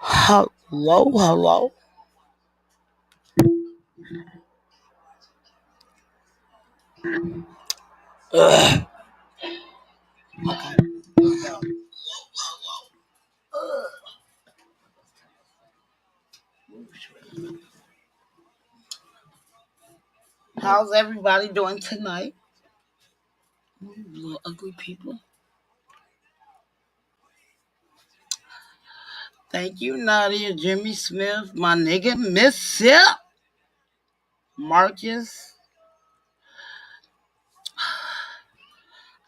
Hello, hello. Ugh. Okay. How's everybody doing tonight? Little ugly people. Thank you, Nadia, Jimmy Smith, my nigga, Miss Sip, Marcus.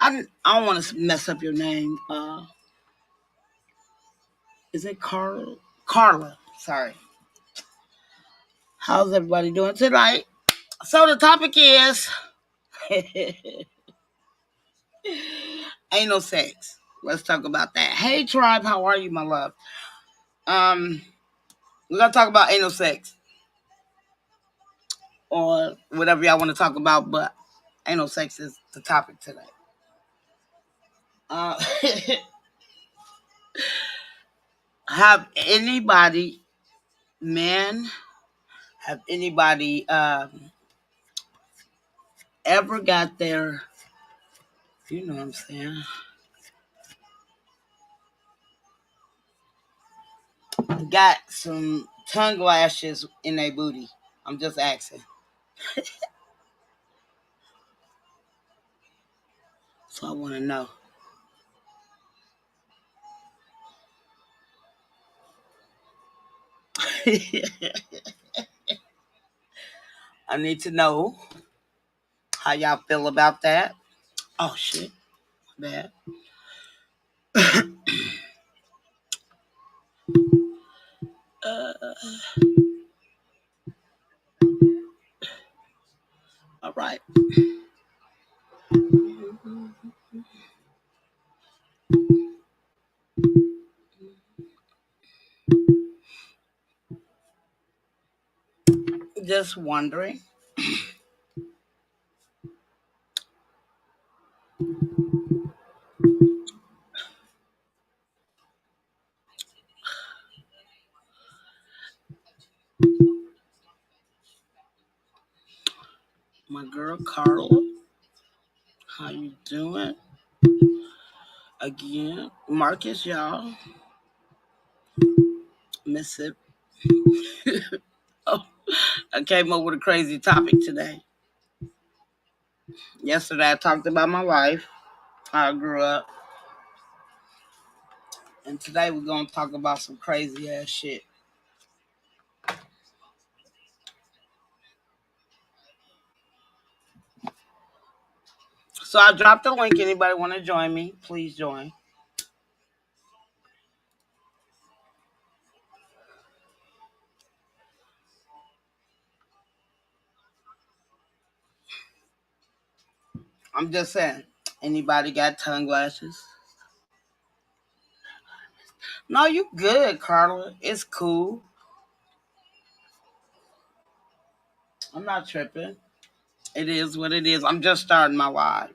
I don't want to mess up your name. Is it Carl? Carla. Sorry. How's everybody doing tonight? So the topic is anal sex. Let's talk about that. Hey tribe, how are you, my love? Um, we're gonna talk about anal sex or whatever y'all want to talk about, but anal sex is the topic today. Uh, have anybody, man, have anybody ever got their, you know what I'm saying, got some tongue lashes in their booty? I'm just asking. So I want to know. I need to know how y'all feel about that. Oh shit, bad. Uh, all right. Just wondering. My girl Carla, how you doing? Again, Marcus, y'all. Mississippi. Oh, I came up with a crazy topic today. Yesterday, I talked about my life, how I grew up, and today we're gonna talk about some crazy ass shit. So I dropped the link. Anybody want to join me? Please join. I'm just saying. Anybody got tongue lashes? No, you good, Carla. It's cool. I'm not tripping. It is what it is. I'm just starting my live.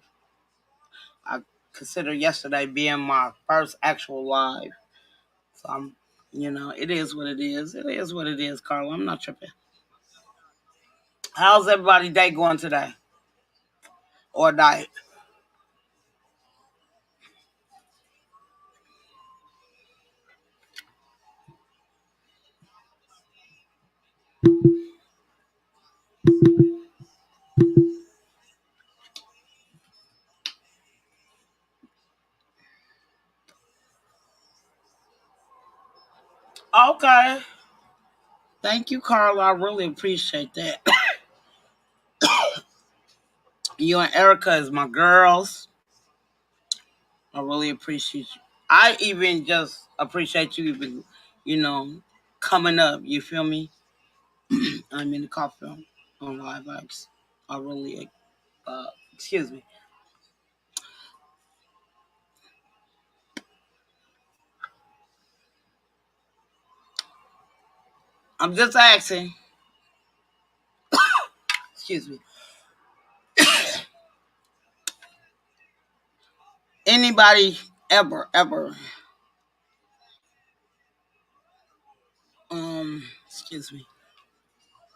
I consider yesterday being my first actual live. So it is what it is. It is what it is, Carla. I'm not tripping. How's everybody day going today? Or night? Okay. Thank you, Carla. I really appreciate that. You and Erica is my girls. I really appreciate you. I even just appreciate you even, you know, coming up. You feel me? I'm in the coffee room on live vibes. I really, excuse me. I'm just asking. Excuse me. Anybody ever, ever Excuse me.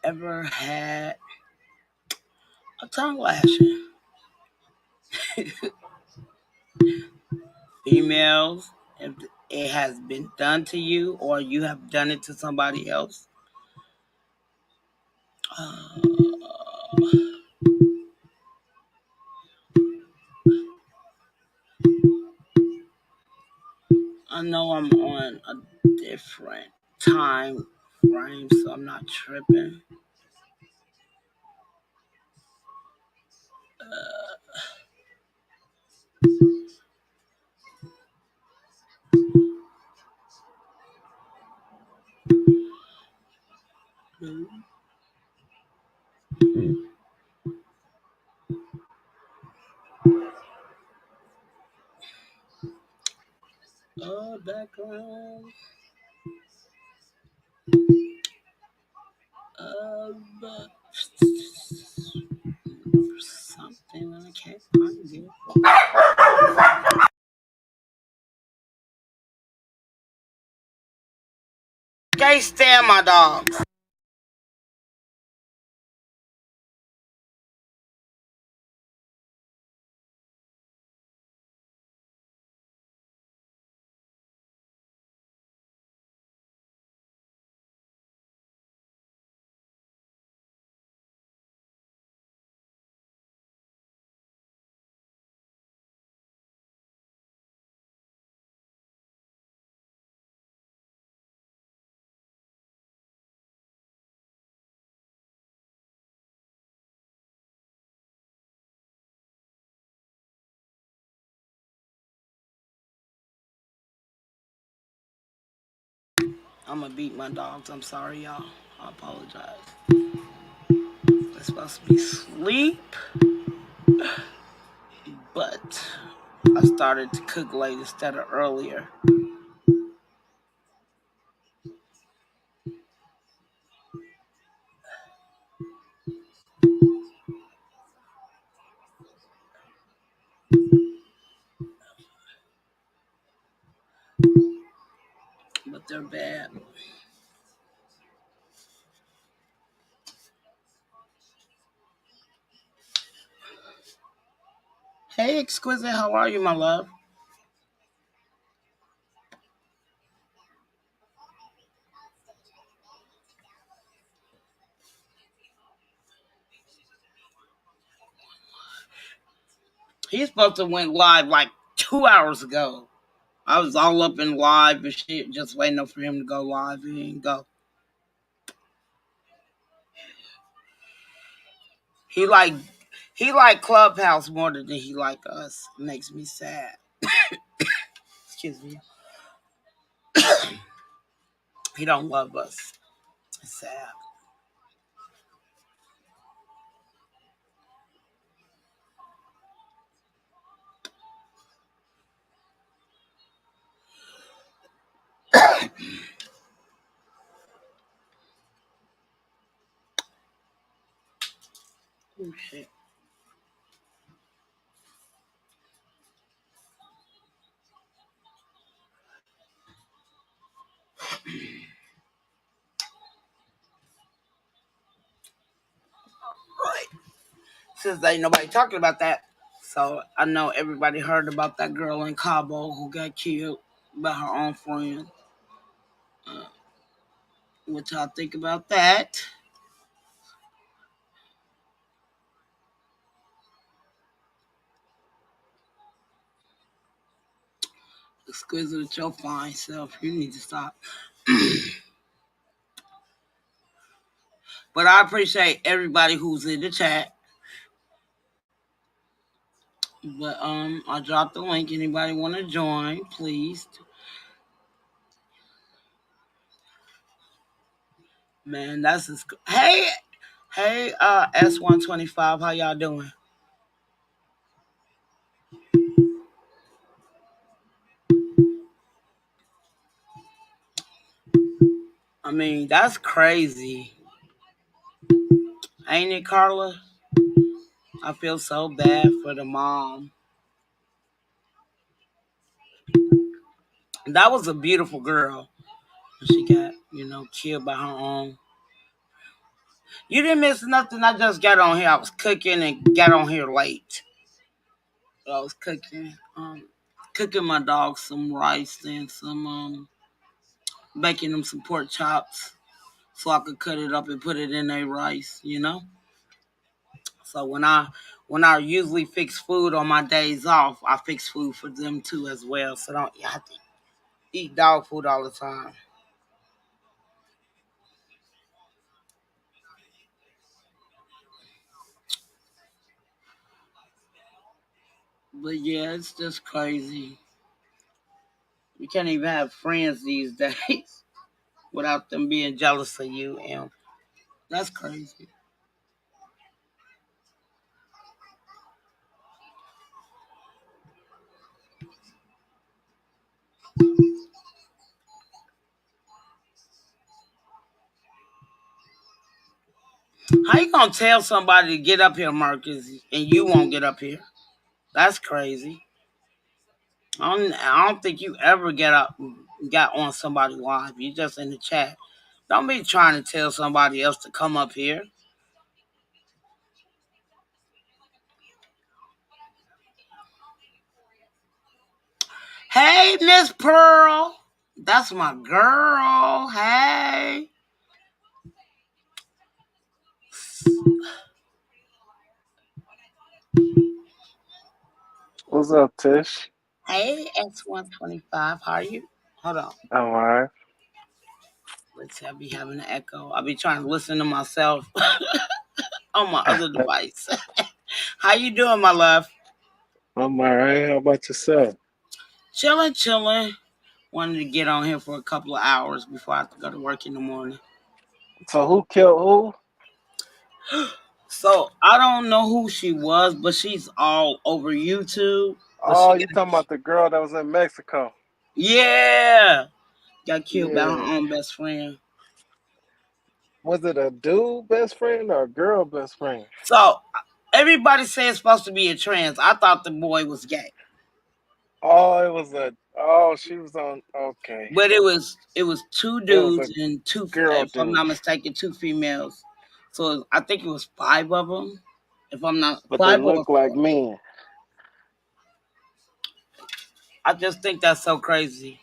Ever had a tongue lashing? Females, if it has been done to you or you have done it to somebody else. Uh, I know I'm on a different time frame, so I'm not tripping. Background of something and I can't find it. Can't stand my dogs. I'm gonna beat my dogs. I'm sorry, y'all. I apologize. It's supposed to be sleep, but I started to cook late instead of earlier. But they're bad. Hey, Exquisite, how are you, my love? He's supposed to went live like 2 hours ago. I was all up in live and shit, just waiting for him to go live. He didn't go. He like he like Clubhouse more than he like us. It makes me sad. Excuse me. He don't love us. It's sad. Oh shit. Right. Since ain't nobody talking about that, so I know everybody heard about that girl in Cabo who got killed by her own friend. Uh, what y'all think about that? Exquisite with your fine self. You need to stop. But I appreciate everybody who's in the chat. But I dropped the link. Anybody want to join, please? Man, that's just, hey, S125, how y'all doing? I mean, that's crazy. Ain't it, Carla? I feel so bad for the mom. That was a beautiful girl she got. killed by her own. You didn't miss nothing. I just got on here. I was cooking and got on here late. I was cooking my dog some rice and baking them some pork chops so I could cut it up and put it in their rice. So when I usually fix food on my days off, I fix food for them too as well. So don't you have to eat dog food all the time. But yeah, it's just crazy. You can't even have friends these days without them being jealous of you, and that's crazy. How you gonna tell somebody to get up here, Marcus, and you won't get up here? That's crazy. I don't think you ever got on somebody live. You just in the chat. Don't be trying to tell somebody else to come up here. Hey, Miss Pearl. That's my girl. Hey. What's up, Tish? Hey, X125. How are you? Hold on. I'm alright. Let's see. I be having an echo. I be trying to listen to myself on my other device. How you doing, my love? I'm alright. How about yourself? Chilling, chilling. Wanted to get on here for a couple of hours before I have to go to work in the morning. So who killed who? So I don't know who she was, but she's all over YouTube. But Oh, she you got talking about the girl that was in Mexico? yeah, got killed by her Yeah. own best friend. Was it a dude best friend or a girl best friend? So everybody says it's supposed to be a trans. I thought the boy was gay, Oh, it was a. Oh, she was on. Okay. but it was two It was a dudes and two, girl if I'm dude, not mistaken, two females. So I think it was five of them. If I'm not but they five or look like four. men. I just think that's so crazy.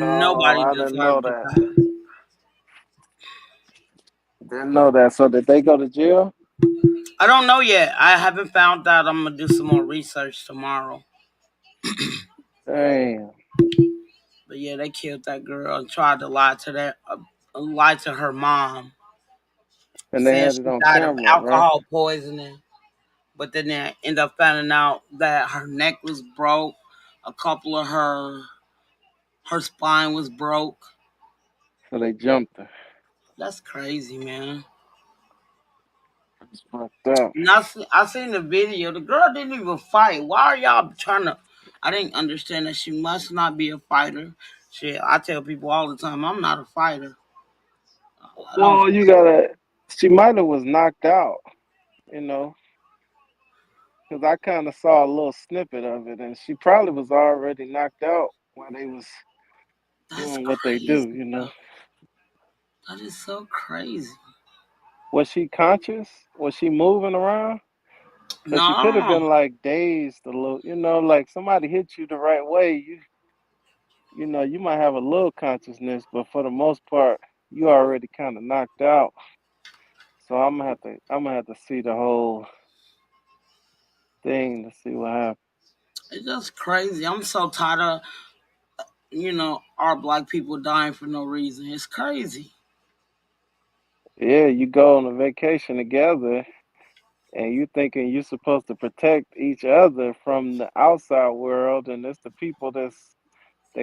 Oh, Nobody I didn't deserves know to that. die. Didn't know that. So did they go to jail? I don't know yet. I haven't found out. I'm gonna do some more research tomorrow. Damn. But yeah, they killed that girl and tried to lie to her mom, And they saying had it she on died of camera, right? alcohol poisoning. But then they end up finding out that her neck was broke, a couple of her spine was broke. So they jumped her. That's crazy, man. It's fucked up. And I seen the video. The girl didn't even fight. Why are y'all trying to? I didn't understand that she must not be a fighter. Shit, I tell people all the time, I'm not a fighter. I don't. Well, you gotta. She might have was knocked out, you know, because I kind of saw a little snippet of it, and she probably was already knocked out while they was That's doing what they do, crazy, you know. though. That is so crazy. Was she conscious? Was she moving around? Because she could have No, been like dazed a little, you know, like somebody hit you the right way. You know, you might have a little consciousness, but for the most part, you already kind of knocked out. So I'm gonna have to see the whole thing to see what happened. it's just crazy. I'm so tired of our black people dying for no reason. It's crazy. Yeah, you go on a vacation together and you thinking you're supposed to protect each other from the outside world, and it's the people that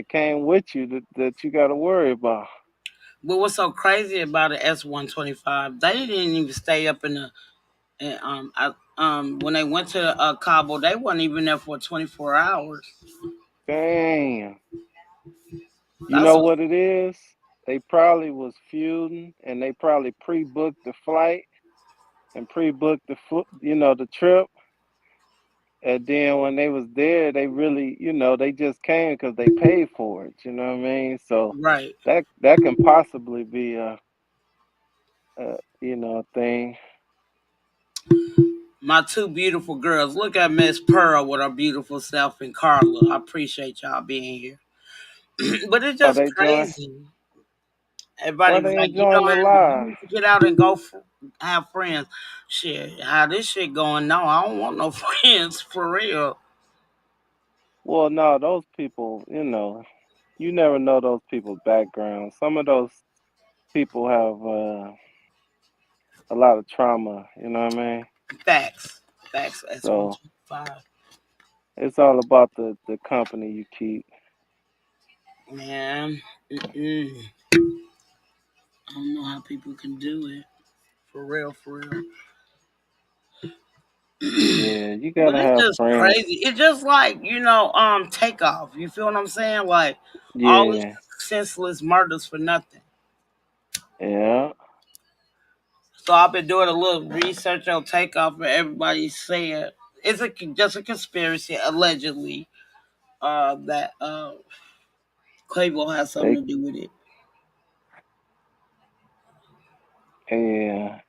came with you that you got to worry about. But what's so crazy about the S-125? They didn't even stay up in the. And, when they went to Cabo, they weren't even there for 24 hours. Damn, you That's know what. what it is? They probably was feuding, and they probably pre-booked the flight and pre-booked the trip, And then when they was there, they really, they just came because they paid for it. You know what I mean? So Right. that can possibly be a thing. My two beautiful girls. Look at Miss Pearl with her beautiful self and Carla. I appreciate y'all being here. But it's Are just they join? crazy. Why Everybody was they like, enjoying the you live? need to get out and go have friends. Shit, how this shit going? No, I don't want no friends for real. Well, no, those people, you never know those people's background. Some of those people have a lot of trauma. You know what I mean? Facts. Facts. That's So 125. it's all about the company you keep. Man. Mm-mm. I don't know how people can do it. For real, for real. Yeah, you But gotta it's have just friends. crazy. It's just like, takeoff. You feel what I'm saying? Like all these Yeah, senseless murders for nothing. yeah, So I've been doing a little research on takeoff, and everybody's saying it's just a conspiracy, allegedly, that Quavo has something they, to do with it. yeah.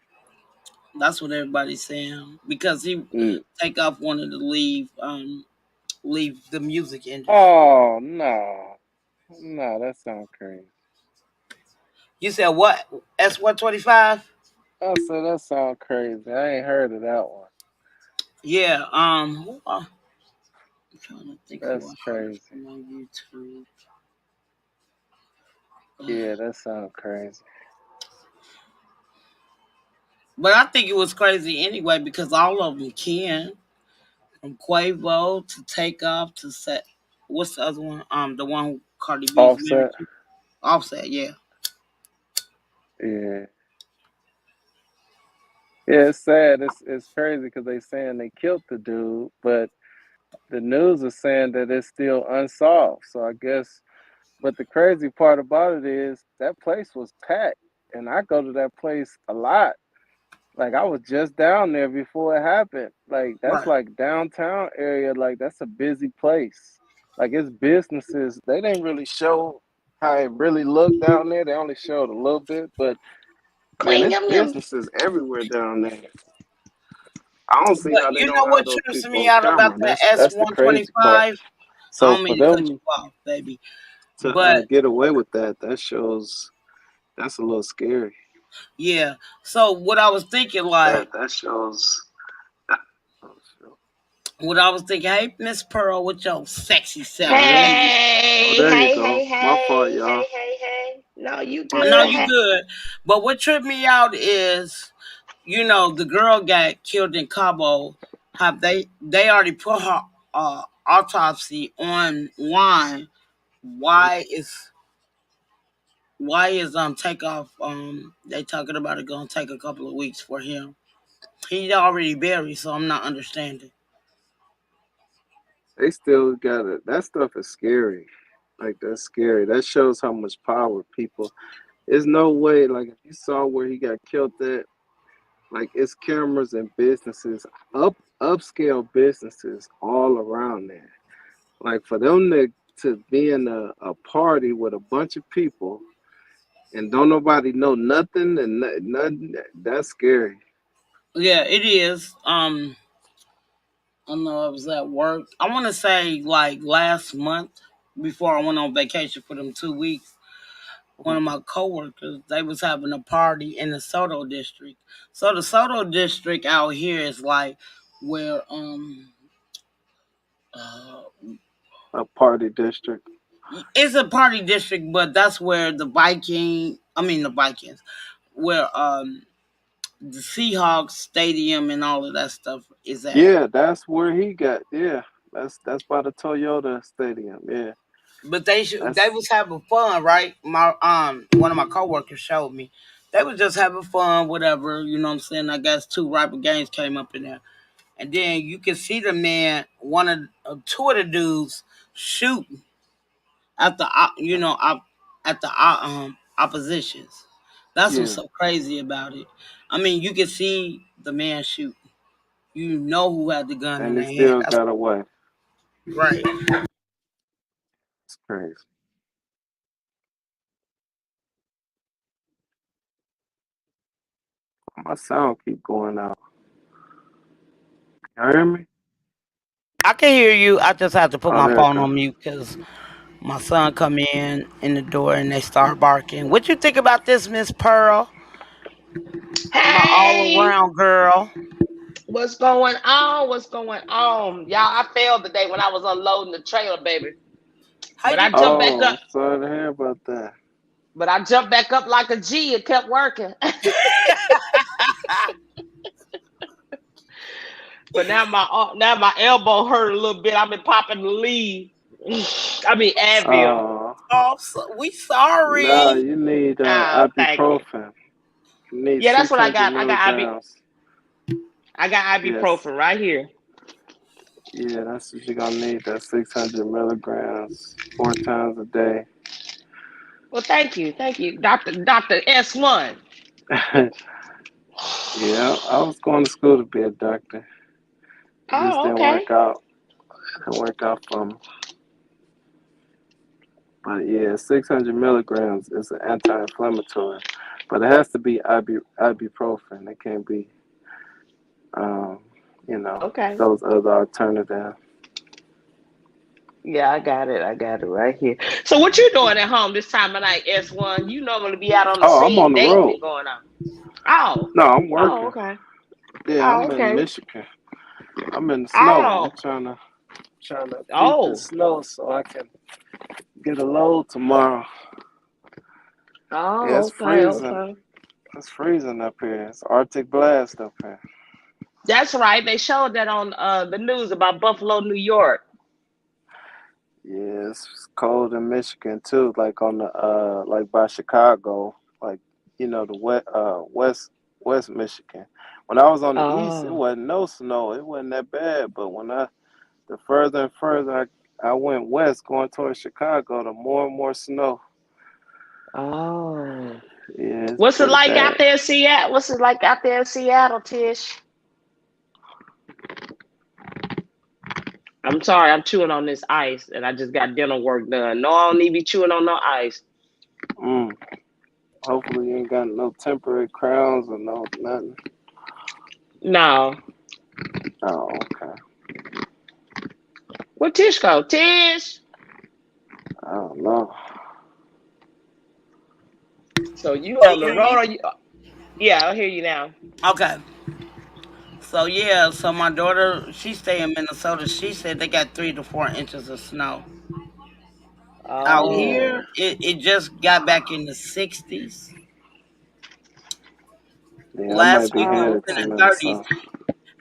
That's what everybody's saying because he Mm. takeoff wanted to leave the music industry. Oh no, no, that sounds crazy. You said what? S125? I said that sounds crazy. I ain't heard of that one. Yeah. I'm trying to think who I That's heard crazy. from on YouTube. Yeah, that sounds crazy. But I think it was crazy anyway because all of them can. From Quavo to Takeoff to Set. What's the other one? The one who Cardi B's married Offset. to? Offset, yeah. Yeah, yeah. It's sad. It's crazy because they saying they killed the dude, but the news is saying that it's still unsolved. So I guess, but the crazy part about it is that place was packed, and I go to that place a lot. Like I was just down there before it happened. Like that's Right. like downtown area. Like that's a busy place. Like it's businesses. They didn't really show how it really looked down there. They only showed a little bit, but man, Clean it's them them. businesses everywhere down there. I don't see But how they you know don't have what those trips people me on out about camera. that That's the crazy part. S125? I So don't for mean to cut them you off, baby. to But get away with that, that shows that's a little scary. yeah. So what I was thinking, like, That shows. Oh, shoot. what I was thinking, hey, Miss Pearl, with your sexy self. Oh, there you. Oh, Hey, there you hey, go. hey, My fault, hey, y'all. hey, hey, hey. No, you My No, good. fault. you good. But what tripped me out is, the girl got killed in Cabo. Have they already put her autopsy online? Why is takeoff? They talking about it gonna take a couple of weeks for him. He already buried, so I'm not understanding. They still got it. That stuff is scary. Like that's scary. That shows how much power people. There's no way. Like if you saw where he got killed at, like it's cameras and businesses, upscale businesses all around there. Like for them to be in a party with a bunch of people and don't nobody know nothing and nothing, that's scary. Yeah, it is. I know I was at work. I want to say like last month before I went on vacation for them 2 weeks. One of my coworkers, they was having a party in the Soto district. So the Soto district out here is like where uh, A party district. it's a party district, but that's where the Vikings, where the Seahawks stadium and all of that stuff is at. Yeah, that's where he got. Yeah, that's by the Toyota Stadium. Yeah, But they that's was having fun, right? My one of my coworkers showed me. They was just having fun, whatever, you know what I'm saying? I guess two rival games came up in there. And then you can see the man, two of the dudes shooting at the at the oppositions. That's what's yeah. so crazy about it. I mean, you can see the man shoot. you know who had the gun in And he their hand. still That's got away. right. It's crazy. My sound keep going out. You hear me? I can hear you. I just have to put Oh, my there it phone go. on mute because my son come in the door and they start barking. What you think about this, Miss Pearl? My all Hey, around girl. what's going on? What's going on? Y'all, I failed today when I was unloading the trailer, baby. How But you I jumped back Oh, up. I'm sorry to hear about that. But I jumped back up like a G and kept working. But now my elbow hurt a little bit. I've been popping the lead. I mean Advil. Oh, Oh, we no, sorry. you need Oh, thank you. ibuprofen. You need Yeah, that's what I 600 got. milligrams. I got Yes. ibuprofen right here. Yeah, that's what you're gonna need. That 600 milligrams 4 times a day. Well, thank you, Doctor S1. Yeah, I was going to school to be a doctor. It just Oh, didn't okay. work out. It didn't work out for me. But yeah, 600 milligrams is an anti-inflammatory, but it has to be ibuprofen. It can't be, um, you know, Okay. those other alternatives. Yeah, I got it. I got it right here. So what you doing at home this time of night, S1? You normally be out on the Oh, I'm on scene the dating road. and going on. Oh. No, I'm Oh, working. okay. Yeah, Oh, I'm in okay. Michigan. I'm in the snow. I'm Oh. trying to beat the Oh. snow so I can get a load tomorrow. Yeah, Oh, it's okay, freezing. okay. It's freezing up here. It's Arctic blast up here. That's right. They showed that on the news about Buffalo, New York. Yeah, it's cold in Michigan too, like on the like by Chicago, like the west Michigan. When I was on the east, it Oh. wasn't no snow. It wasn't that bad, but the further and further I went west going towards Chicago, the more and more snow. Oh. Yeah, it's What's it pretty like out bad. there in Seattle? What's it like out there in Seattle, Tish? I'm sorry, I'm chewing on this ice and I just got dental work done. No, I don't need to be chewing on no ice. Mm. Hopefully you ain't got no temporary crowns or no nothing. No. Oh, okay. Where Tish go? Tish. I don't know. So you Can on the you hear road me? or you yeah, I'll hear you now. Okay. So yeah, so my daughter, she stay in Minnesota. She said they got 3 to 4 inches of snow. Out Oh. here, Oh, it just got back in the 60s. yeah, I might Last be week it Oh, was headed in to okay. the 30s. Minnesota.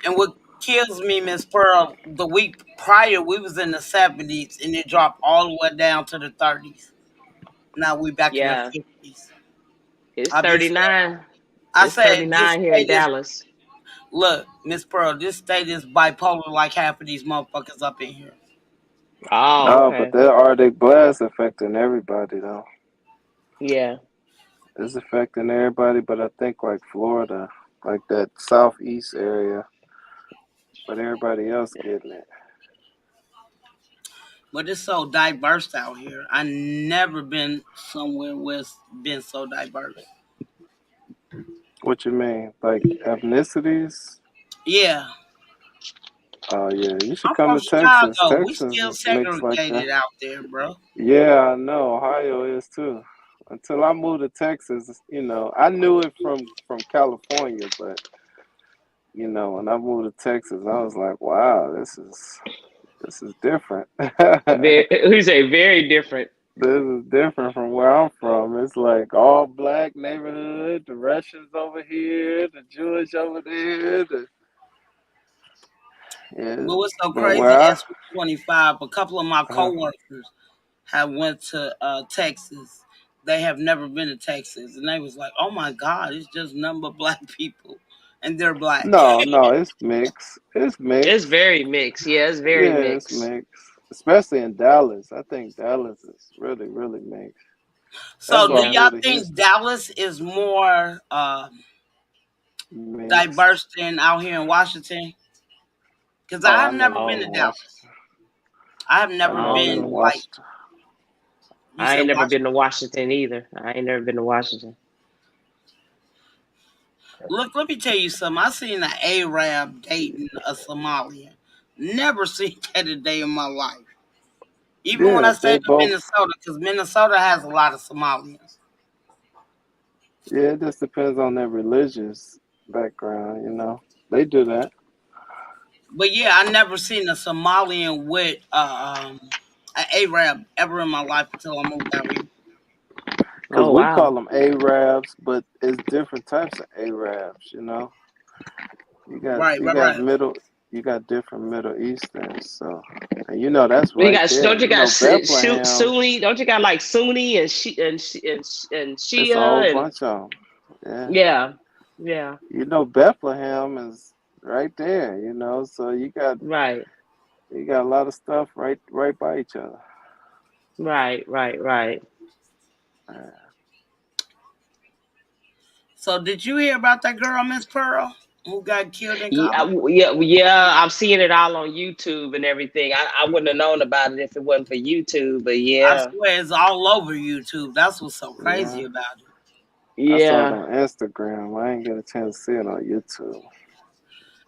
And what kills me, Miss Pearl, the week prior we was in the 70s and it dropped all the way down to the 30s. Now we back in the Yeah. 50s. It's I be saying, 39. I It's said this 39 here in state is Dallas. look, Miss Pearl, this state is bipolar like half of these motherfuckers up in here. Oh, No, but okay. that Arctic blast affecting everybody though. Yeah. It's affecting everybody, but I think like Florida, like that southeast area, but everybody else getting it. But it's so diverse out here. I never been somewhere where it's been so diverse. What you mean? Like ethnicities? Yeah. Oh yeah, you should I'm come from to Texas. Chicago. We Texas still is mixed like segregated that. out there, bro. Yeah, I know. Ohio is too. Until I moved to Texas, I knew it from California, but when I moved to Texas, I was like, wow, this is different. Very, we say very different. This is different from where I'm from. It's like all black neighborhood, the Russians over here, the Jewish over there. Yeah, But what's so but crazy, where I SB 25, a couple of my uh, coworkers have went to Texas. They have never been to Texas. And they was like, oh my God, it's just nothing but black people. And they're black. no, it's mixed. It's It's mixed. very mixed. Yeah, it's very Yeah, it's mixed. mixed. Especially in Dallas. I think Dallas is really, really mixed. That's So why do I Yeah. y'all moved to think Houston. Dallas is more Mixed. diverse than out here in Washington? Because Oh, I I have never never been been to to Oh, Dallas. Washington. I have I've never never been to been oh. like Washington. you I said ain't never been Washington. to Washington either. I ain't never been to Washington. Look, let me tell you something. I seen an Arab dating a Somalian. Never seen that a day in my life. Even when Yeah, I they stayed in both. Minnesota, because Minnesota has a lot of Somalians. Yeah, it just depends on their religious background. They do that. But yeah, I never seen a Somalian with an Arab ever in my life until I moved out here. Because Oh we call wow. them Arabs, but it's different types of Arabs. You got Right, you right, got right. middle, you got different Middle Easterns. So, and that's Well, you right got there. don't you got Bethlehem. Sunni? Don't you got like Sunni and and It's a whole Shia and bunch of them. Yeah, yeah, yeah, Bethlehem is right there. So right, you got a lot of stuff right by each other. right, right, right. Uh, So did you hear about that girl, Miss Pearl, who got killed in Yeah, Cabo? yeah. I'm seeing it all on YouTube and everything. I wouldn't have known about it if it wasn't for YouTube. But I yeah, swear it's all over YouTube. That's what's so crazy yeah, about it. I saw it yeah. on Instagram. I ain't get a chance to see it on YouTube.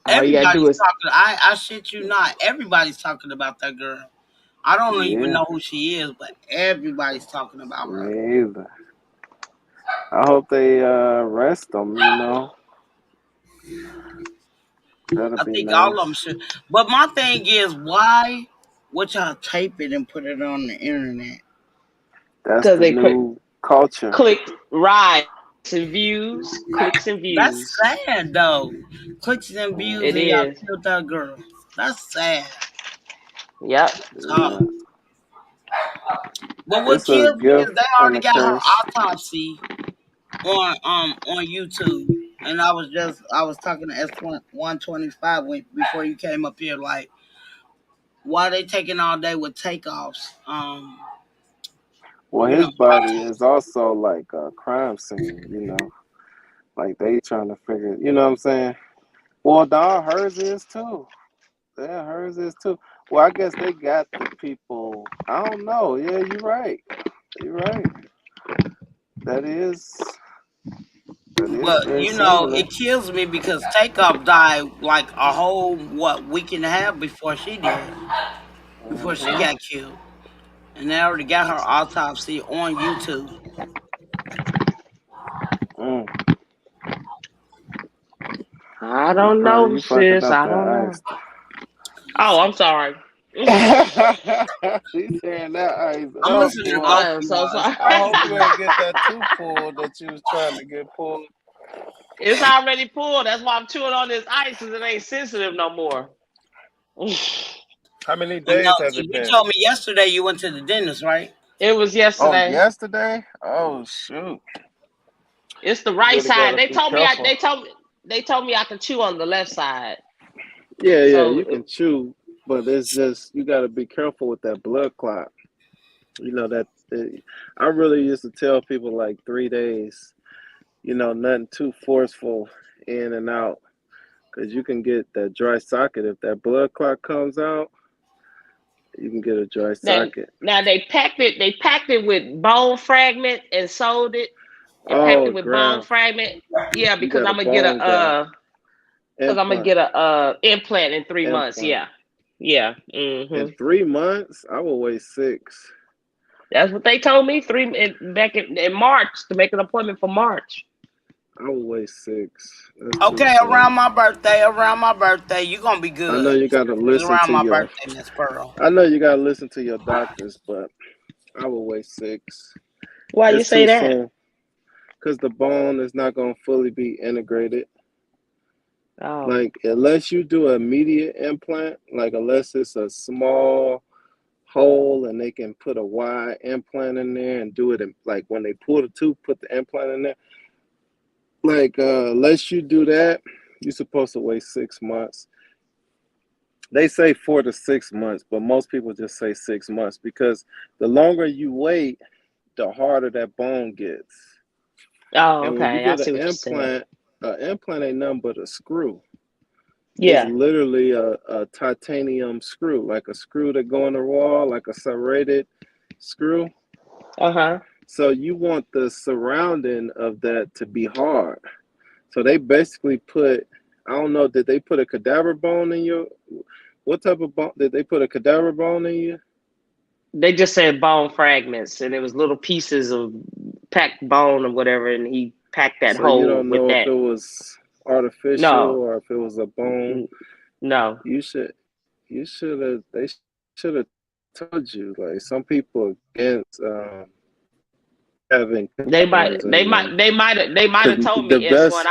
All you gotta do Everybody's is talking. I shit you not. Everybody's talking about that girl. I don't even Yeah, know who she is, but everybody's talking about her. me either. I hope they arrest them. That'll I be think all of nice. them should. But my thing is, why would y'all tape it and put it on the internet? That's because the they new culture. clicked right and views, clicks and That's views. sad though. Clicks and views, It and y'all Hmm. is. killed that girl. That's sad. Yep. Talk. Yeah, But what it's a kills me is gift they and already a got her curse. autopsy on YouTube. And I was talking to S125 before you came up here, like why they taking all day with takeoffs? Well, his body Autopsy. is also like a crime scene. Like they trying to figure. You know what I'm saying? Well, no, hers is too. Yeah, hers is too. Well, I guess they got the people. I don't know. Yeah, you're right. You're right. That is that is But very similar. it kills me because Takeoff died like a whole week and a half before she did, before she Hmm. got killed, and they already got her autopsy on YouTube. Mm. I Miss don't Pearl, know, you fucking sis. up I that don't know. ice. Oh, I'm sorry. She's tearing that ice I'm up, listening to boy. both I of am so y'all. It's sorry. I hope you ain't crazy. get that tooth pulled that you was trying to get pulled. It's already pulled. That's why I'm chewing on this ice because it ain't sensitive no more. How many I know, days has 'cause it you been? told me yesterday you went to the dentist, right? It was Oh, yesterday. yesterday? Oh shoot. It's the You right really side. gotta be careful. They told me I could chew on the left side. Yeah, So you can chew, but it's just you gotta be careful with that blood clot. I really used to tell people like 3 days, nothing too forceful in and out. Because you can get that dry socket. If that blood clot comes out, you can get a dry now, socket. now they packed it with bone fragment and sold it and packed Oh, it with bone graft. fragment. Yeah, You because got a I'm gonna get bone graft implant. a implant in 3 months. Implant. Yeah. Yeah. In Hmm. 3 months, I will weigh 6. That's what they told me back in March to make an appointment for March. I will weigh 6. That's too Okay, short. around my birthday, you gonna be I know good. you gotta It's listen around to my your. birthday, Miss Pearl. I know you gotta listen to your doctors, but I will weigh 6. Why you It's say too that? soon because the bone is not gonna fully be integrated. Oh. Like unless you do an immediate implant, like unless it's a small hole and they can put a wide implant in there and do it in, like when they pull the tooth, put the implant in there. Like unless you do that, you're supposed to wait 6 months. They say 4 to 6 months, but most people just say 6 months because the longer you wait, the harder that bone gets. Oh, And when you okay. I get see what you're saying. an implant ain't nothing but a screw. It's Yeah. literally a titanium screw, like a screw that go in the wall, like a serrated screw. Uh-huh. So you want the surrounding of that to be hard. So they basically put, I don't know, did they put a cadaver bone in you? What type of bone did they put a cadaver bone in you? They just said bone fragments, and it was little pieces of packed bone or whatever, and he packed that So you hole don't with know if that. it was artificial No, or if it was a bone. no. You should, you should have. They should have told you. Like some people against having They cadavers might, they in might, them. they might have Because told the me S1. best,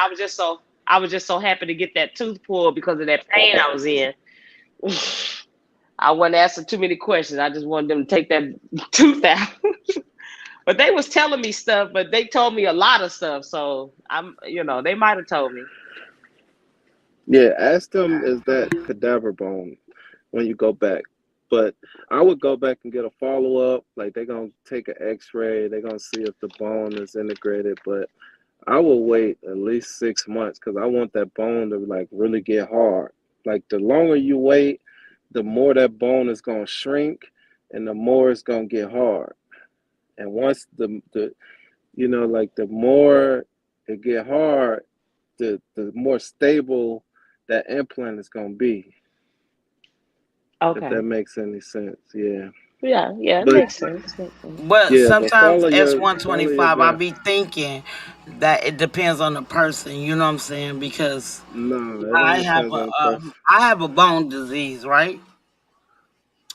I was just so happy to get that tooth pulled because of that pain I was in. I wasn't asking too many questions. I just wanted them to take that tooth out. But they was telling me stuff, but they told me a lot of stuff. So they might have told me. yeah, ask them is that cadaver bone when you go back. But I would go back and get a follow up. Like they're gonna take an X ray. They're gonna see if the bone is integrated. But I will wait at least 6 months because I want that bone to like really get hard. Like the longer you wait, the more that bone is gonna shrink, and the more it's gonna get hard. And once the like the more it get hard, the more stable that implant is gonna be. If that Okay. makes any sense, yeah. Yeah, yeah, it But makes sense. Makes sense. But yeah, but sometimes follow your S125, I gut. be thinking that it depends on the person. You know what I'm saying? Because No, it don't depend on the person. I have a bone disease, right?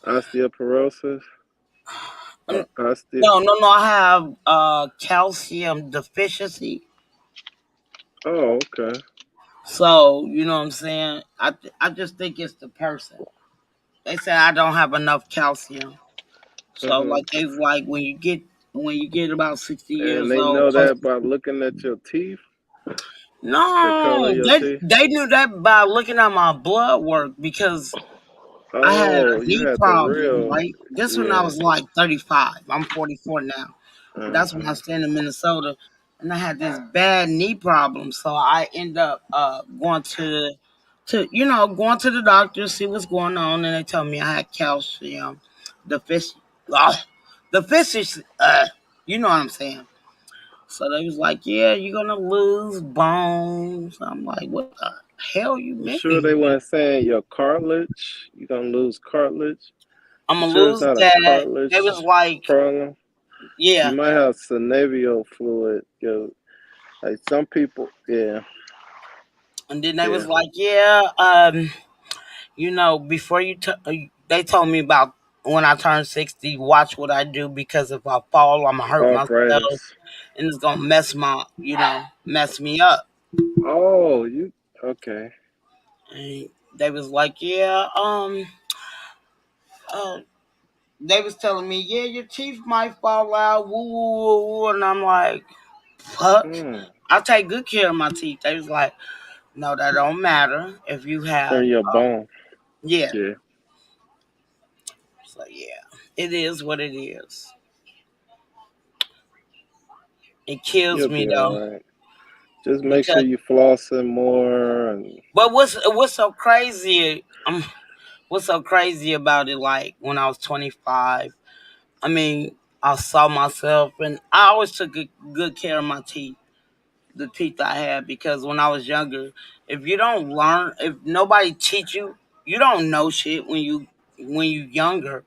Osteoporosis, osteo. No. I have calcium deficiency. Oh, okay. So you know what I'm saying. I just think it's the person. They say I don't have enough calcium. So Uh-huh. like they like when you get about 60 And years they old. know that by looking at your teeth, the color No, of your they teeth. they knew that by looking at my blood work because I had a Oh, you knee had the problem, real, right? This when I yeah. was like 35. I'm 44 now. That's when I Uh-huh. stayed in Minnesota, and I had this bad knee problem. So I end up going going to the doctor, see what's going on, and they tell me I had calcium deficiency. Deficiency. You know what I'm saying? So they was like, "Yeah, you're gonna lose bones." I'm like, "What the hell you You sure mean?" they weren't saying your cartilage? You gonna lose cartilage? I'm You gonna sure it's lose not a that. They was cartilage like, problem? You "Yeah," might have synovial fluid. Like some people, yeah, and then they was yeah. like, "Yeah, before they told me about when I turn 60, watch what I do because if I fall, I'm gonna hurt myself, Arthritis. and it's gonna mess me up." Oh, you okay? And they was like, "Yeah, uh, they was telling me, yeah, your teeth might fall out, woo, woo, woo, woo," and I'm like, "Fuck, Hmm. I take good care of my teeth." They was like, "No, that don't matter if you Or have, your bone? yeah." Yeah. So yeah, it is what it is. It kills You'll me be all though right. Just make sure because, you flossing more and but what's so crazy? What's so crazy about it? Like when I was 25, I mean, I saw myself, and I always took good care of my teeth. The teeth I had because when I was younger, if you don't learn, if nobody teach you, you don't know shit when you younger.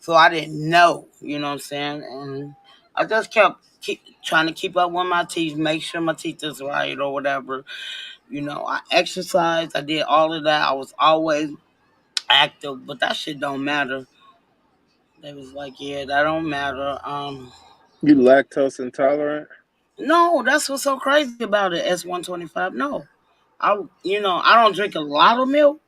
So I didn't know, you know what I'm saying? And I just keep trying to keep up with my teeth, make sure my teeth is right or whatever. I exercised, I did all of that. I was always active, but that shit don't matter. They was like, yeah, that don't matter. you lactose intolerant. No, that's what's so crazy about it. S125. No, I don't drink a lot of milk,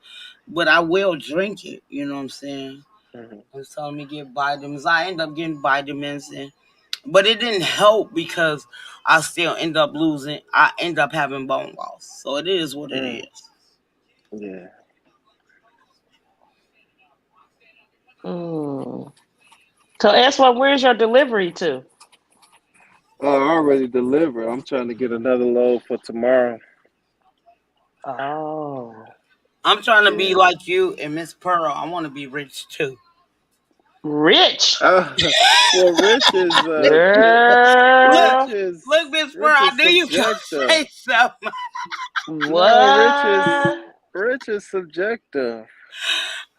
but I will drink it. You know what I'm saying? Hmm. It's telling me get vitamins. I end up getting vitamins, but it didn't help because I still end up losing. I end up having bone loss. So it is what it Mm. is. Yeah. Mm. So S1, where's your delivery to? Oh, I already delivered. I'm trying to get another load for tomorrow. Oh. I'm trying to be Yeah. like you and Miss Pearl. I want to be rich too. Rich. Well, rich is Look, rich Girl. is look, Miss Pearl. rich I is knew you could subjective. say something. No, What? rich is subjective.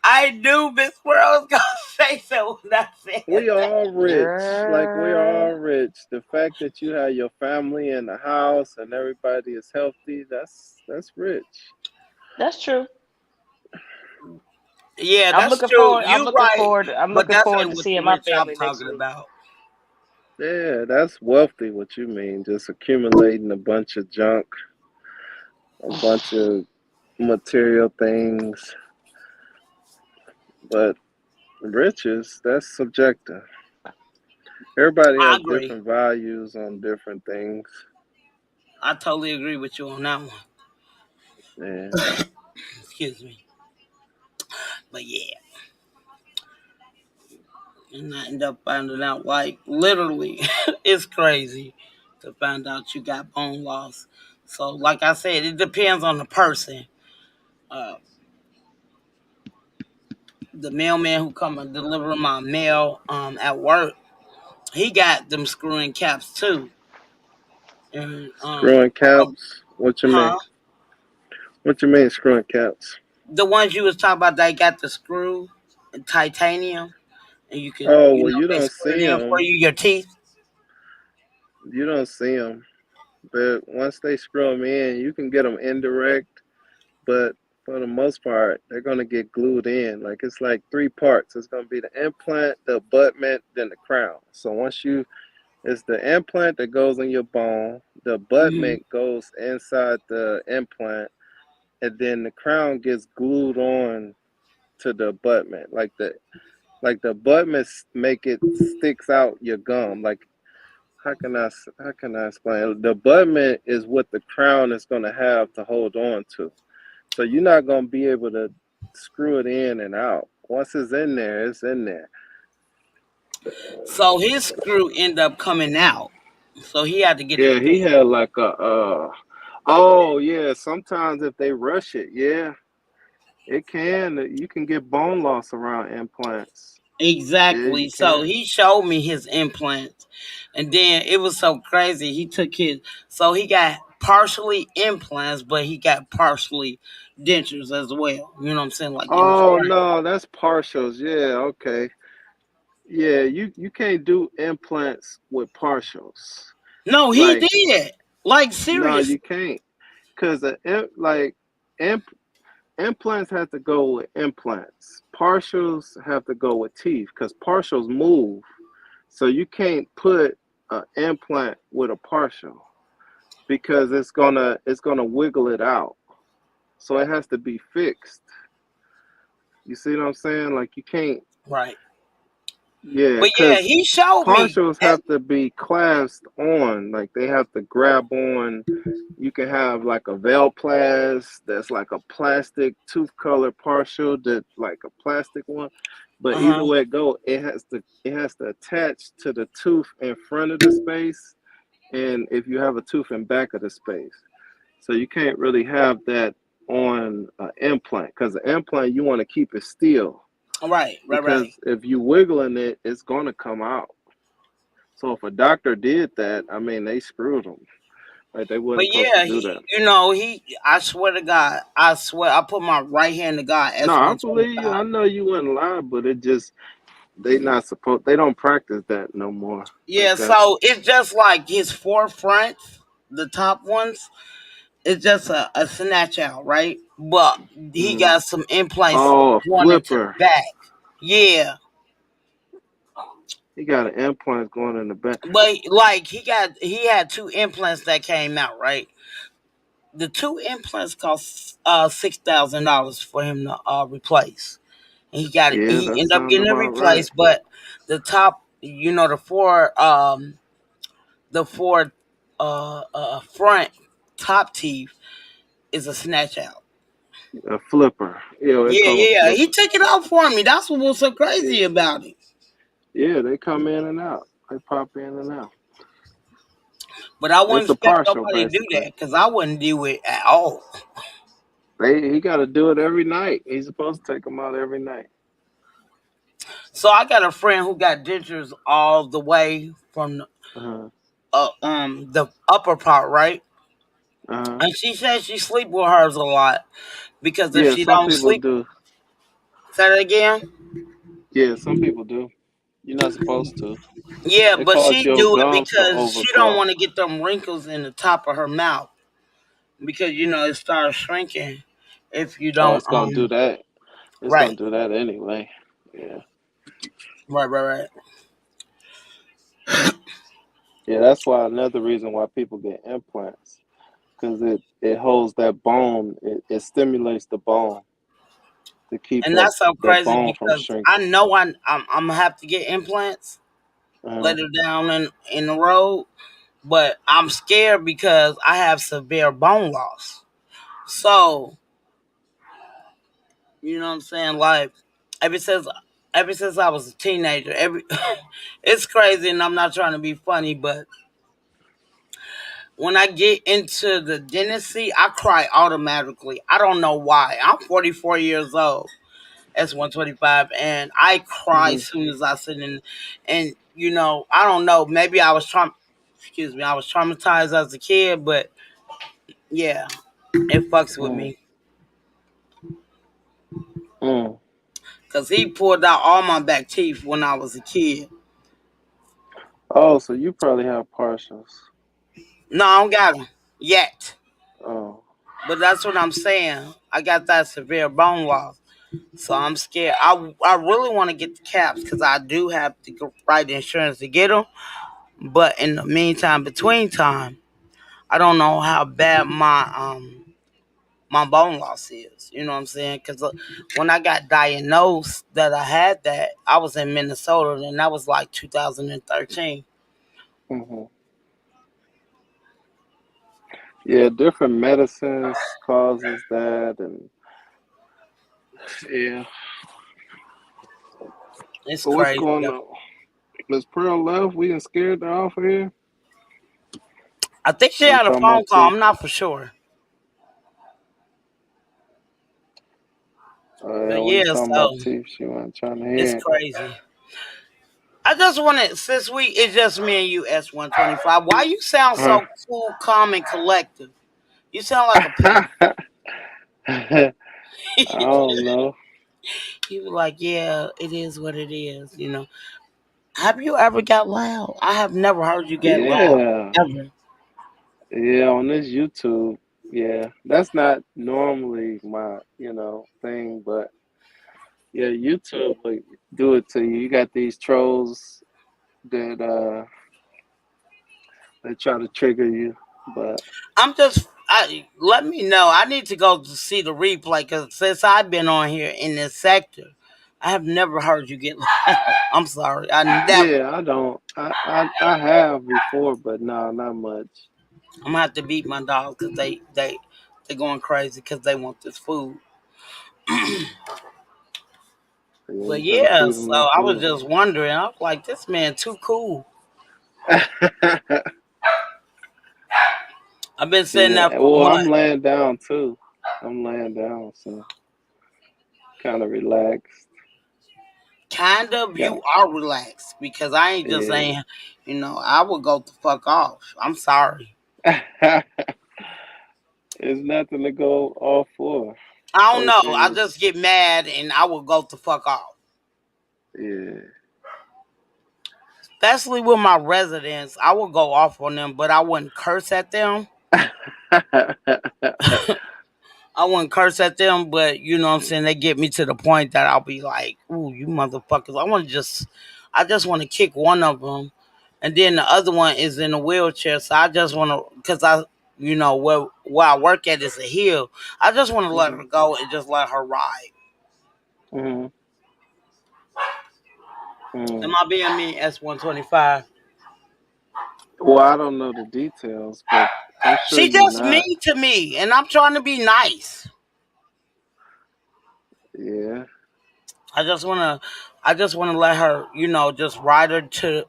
I knew Miss Pearl was gonna say something when I said We that. all rich. Like we are all Girl. rich. The fact that you have your family in the house and everybody is healthy, that's rich. That's true. Yeah, I'm that's looking true. forward. I'm You looking right, forward. I'm but looking that's forward ain't to what the seeing my rich I'm family next talking week. about. Yeah, that's wealthy what you mean. Just accumulating a bunch of junk, a bunch of material things. But riches, that's subjective. Everybody I has agree. different values on different things. I totally agree with you on that one. Yeah. Excuse me. But yeah, and I end up finding out like literally, it's crazy to find out you got bone loss. So, like I said, it depends on the person. Uh, the mailman who come and deliver my mail at work, he got them screwing caps too. And Screwing caps. What you mean? huh? What you mean screwing caps? The ones you was talking about, they got the screw, titanium, and you can, Oh, well, you they don't screw it see in for them. you your teeth. You don't see them. But once they screw them in, you can get them indirect. But for the most part, they're going to get glued in. Like it's like three parts. It's going to be the implant, the abutment, then the crown. So once you, it's the implant that goes in your bone, the Hmm. abutment goes inside the implant, and then the crown gets glued on to the abutment. Like the abutments make it sticks out your gum. Like how can I explain it? The abutment is what the crown is going to have to hold on to. So you're not going to be able to screw it in and out. Once it's in there, it's in there. So his screw ended up coming out. So he had to get it Yeah, he fixed. had like a oh yeah, sometimes if they rush it, yeah, it can you can get bone loss around implants. Yeah, Exactly. you So can. he showed me his implants. And then it was so crazy. He took his, so he got partially implants, but he got partially dentures as well. You know what I'm saying? Like in his Oh front. no, that's partials. Yeah, okay. Yeah, you can't do implants with partials. No, he Like did. Like no, serious. you can't. Cause like imp, implants have to go with implants. Partials have to go with teeth because partials move. So you can't put an implant with a partial because it's gonna wiggle it out. So it has to be fixed. You see what I'm saying? Like you can't. Right. Yeah, But yeah, because he showed me. partials have to be clasped on. Like they have to grab on. You can have like a Velplast that's like a plastic tooth color partial that like a plastic one. But Uh either huh. way it go, it has to attach to the tooth in front of the space, and if you have a tooth in back of the space. So you can't really have that on an implant because the implant you want to keep it still Right. Right. Right. because if you wiggling it, it's gonna come out. So if a doctor did that, I mean they screwed them. Like they But wasn't supposed to yeah, do that. he. I swear to God, I swear, I put my right hand to God, No, S I one twenty believe you. five. I know you wouldn't lie, but it just they don't practice that no more. Like Yeah, that's so it's just like his forefronts, the top ones. It's just a snatch out, right? But he mm, got some implants oh a going into the flipper. back. Yeah, He got an implant going in the back. but like he had two implants that came out, right? The two implants cost $6,000 for him to replace. And he got it. Yeah, He that ended up sound getting it about right. replaced, but the top, the four front top teeth is a snatch out. A flipper. Yeah, they Yeah, call them yeah, yeah. He flippers. took it out for me. That's what was so crazy about it. Yeah, they come in and out. They pop in and out. But I wouldn't It's a expect partial nobody to do basically. that because I wouldn't do it at all. He got to do it every night. He's supposed to take them out every night. So I got a friend who got dentures all the way from Uh-huh. the upper part, right? Uh-huh. And she says she sleep with hers a lot because if Yeah, she some don't people sleep, do. say that again. Yeah, some people do. You're not supposed to. Yeah, It but cause she your do it gums to because she don't overgrow. want to get them wrinkles in the top of her mouth because it starts shrinking if you Oh, don't it's gonna do that. It's gonna right, do that anyway. Yeah. right. Yeah, that's why another reason why people get implants. Because it holds that bone, it stimulates the bone to keep And that's so that crazy bone from because I shrinking. know I'm gonna have to get implants Uh-huh. later down in the road, but I'm scared because I have severe bone loss. So you know what I'm saying? Like ever since ever since I was a teenager, it's crazy, and I'm not trying to be funny, but when I get into the dentistry, I cry automatically. I don't know why. I'm 44 years old. That's 125, and I cry Hmm. as soon as I sit in. And I don't know. Maybe I was excuse me, I was traumatized as a kid, but yeah, it fucks with Mm. me Mm. because he pulled out all my back teeth when I was a kid. Oh, so you probably have partials. No, I don't got them yet, Oh. but that's what I'm saying. I got that severe bone loss. So I'm scared. I really want to get the caps because I do have to write the insurance to get them. But in the meantime, between time, I don't know how bad my bone loss is. You know what I'm saying? Because when I got diagnosed that I had that, I was in Minnesota, and that was like 2013. Hmm. Yeah, different medicines causes that, and yeah. It's So what's crazy. going on? Miss Pearl left. We done scared her off of here. I think she We had a talking phone about call. teeth. I'm not for sure, Yeah, but we yeah, talking so about teeth. She wasn't trying to it's hear crazy. I just wanted, since it's just me and you, S125. Why you sound it. so cool, calm, and collective? You sound like a pimp. I don't know. You were like, yeah, it is what it is. Have you ever got loud? I have never heard you get loud Yeah, ever. yeah. On this YouTube, yeah, that's not normally my thing, but yeah, YouTube will do it to you. You got these trolls that they try to trigger you, but Let me know. I need to go to see the replay because since I've been on here in this sector, I have never heard you get loud. I'm sorry. I never. yeah, I don't. I have before, but no, not much. I'm gonna have to beat my dog because they going crazy because they want this food. Yeah, But you better yeah, feed them so that I was food. just wondering. I was like, this man too cool. I've been saying that Yeah, for well, I'm months. laying down too. I'm laying down, so kind of relaxed. Kind of, Yeah, you are relaxed because I ain't just yeah. saying, I would go the fuck off. I'm sorry. It's nothing to go off for. I don't know. I Everything just is, get mad and I would go the fuck off. yeah. Especially with my residents, I would go off on them, but I wouldn't curse at them. I wouldn't curse at them, but you know what I'm saying? They get me to the point that I'll be like, ooh, you motherfuckers. I just want to kick one of them. And then the other one is in a wheelchair. So I just want to, because where I work at is a hill. I just want to let Hmm. her go and just let her ride. Hmm. Am Hmm. I being me, S125? Well, I don't know the details, but I'm sure She you're just not. mean to me, and I'm trying to be nice. Yeah. I just wanna, I just wanna let her, just ride her to,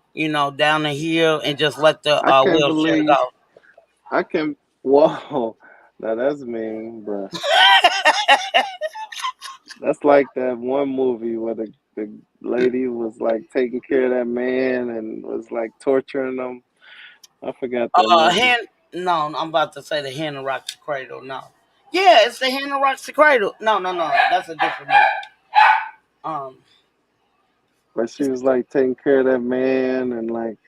down the hill and just let the I can't wheelchair believe go. I can. Whoa. Now that's mean, bruh. That's like that one movie where the lady was like taking care of that man and was like torturing him. I forgot that movie. Hand. No, I'm about to say the Hen that Rocks the Cradle. No. Yeah, it's the Hen that Rocks the Cradle. No, no, no. That's a different movie. Um, But she was like taking care of that man and like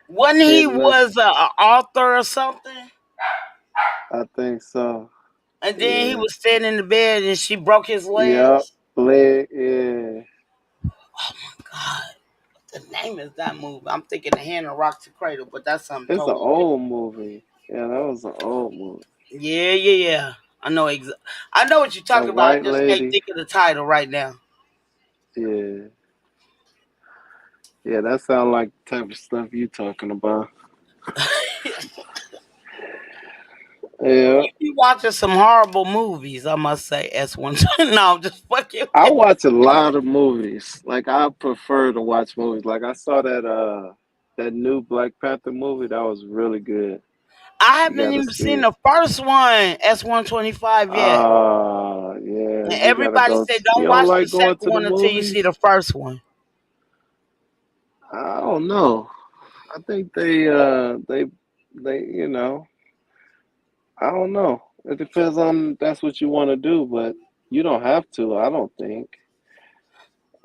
Wasn't he heading up. was a author or something? I think so. And then he Yeah. was standing in the bed and she broke his Yep. legs. Leg. Yeah. God, the name is that movie. I'm thinking the Hand that Rocks the Cradle, but that's something It's an totally different. old movie. Yeah, that was an old movie. Yeah, yeah, yeah. I know I know what you're The talking about. I white just can't lady. think of the title right now. Yeah. Yeah, that sounds like the type of stuff you talking about. Yeah. You be watching some horrible movies, I must say. S1. No, just fucking. I watch a lot of movies. Like I prefer to watch movies. Like I saw that new Black Panther movie. That was really good. I You haven't gotta even see seen it. the first one, S125 yet. Yeah, And you gotta everybody go. said You don't don't watch the like going second to the one until you see movies? the first one. I don't know. I think they I don't know. It depends on that's what you want to do, but you don't have to. I don't think.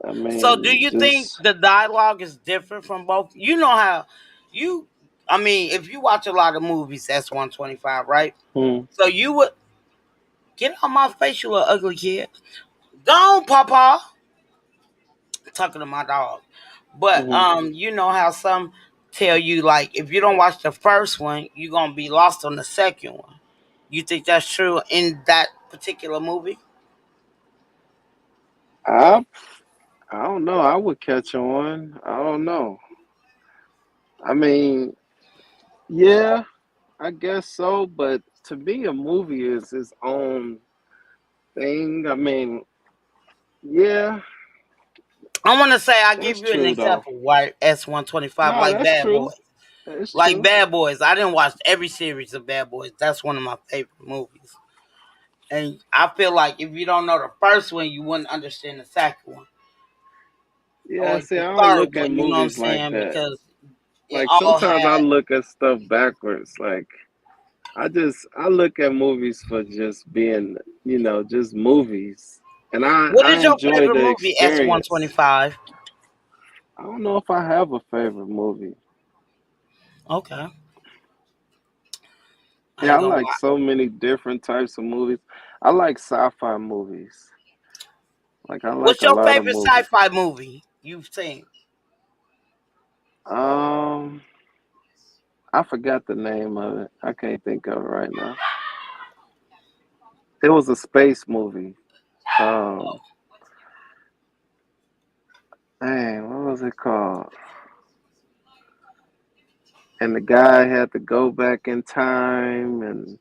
I So do mean, you think just the dialogue is different from both? You know how you I mean, if you watch a lot of movies, S125, right? hmm, So you would get on my face, you little ugly kid. Don't, Papa. Talking to my dog. But hmm. you know how some tell you like if you don't watch the first one, you're gonna be lost on the second one. You think that's true in that particular movie? I I don't know. I would catch on. I don't know. I mean, yeah, I guess so. But to me, a movie is its own thing. I mean, yeah, I want to say I give that's you an true though. example. Why S125 No, like that's Bad true. Boys, That's like true. Bad Boys. I didn't watch every series of Bad Boys. That's one of my favorite movies. And I feel like if you don't know the first one, you wouldn't understand the second one Yeah, or see, the I don't third look at one. You know what I'm movies like saying? that. Because it Like all sometimes I had. look at stuff backwards. Like I look at movies for just being, just movies. And What I is your enjoy favorite the movie? experience. S125. I don't know if I have a favorite movie. Okay, I Yeah, ain't I gonna like lie. so many different types of movies. I like sci-fi movies. Like I like What's a your lot of favorite movies. sci-fi movie you've seen? Um, I forgot the name of it. I can't think of it right now. It was a space movie. Um, Dang, what was it called? And the guy had to go back in time and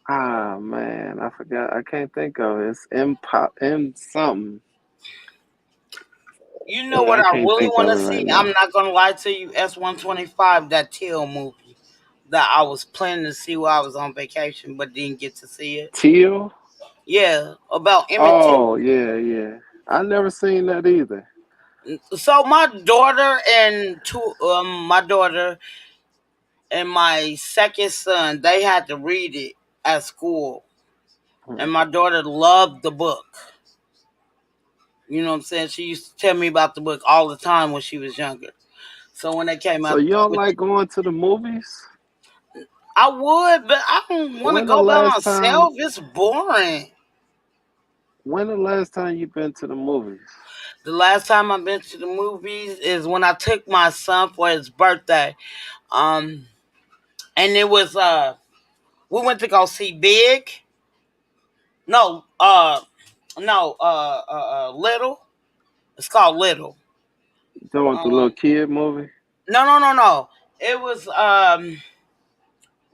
man, I forgot. I can't think of it. It's M something. You know Yeah, what I I can't really think want of to it right see? I'm now. not gonna lie to you. S125, that Teal movie that I was planning to see while I was on vacation, but didn't get to see it. Teal? Yeah, about Emmett Oh, Till. yeah, yeah. I never seen that either. So my daughter and my second son, they had to read it at school, Hmm. and my daughter loved the book. You know what I'm saying? She used to tell me about the book all the time when she was younger. So when they came So out you don't with like going to the movies? I would, but I don't want to When the go by last time myself. It's boring. when the last time you been to the movies? The last time I've been to the movies is when I took my son for his birthday. Um, and it was we went to go see Big. No, no, Little. It's called Little. You talking about the little Um, kid movie? no, no, no, no. It was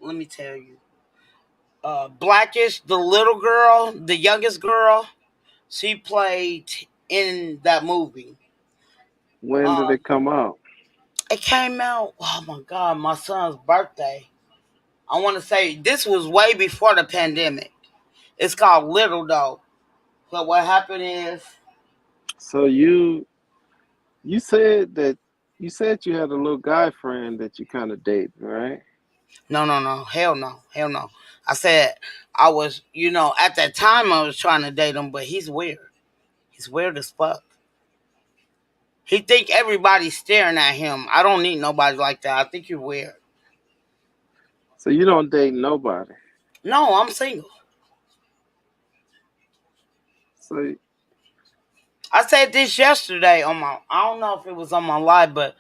let me tell you. Blackish, the little girl, the youngest girl, she played in that movie. When did Um, it come out? it came out. Oh my god, my son's birthday. I want to say this was way before the pandemic. It's called Little though. So what happened is, So you said that you said you had a little guy friend that you kind of date, right? no, no, no, hell no, hell no. I said I was, at that time I was trying to date him, but he's weird. He's weird as fuck. He think everybody's staring at him. I don't need nobody like that. I think you're weird. So you don't date nobody. No, I'm single. So I said this yesterday I don't know if it was on my live, but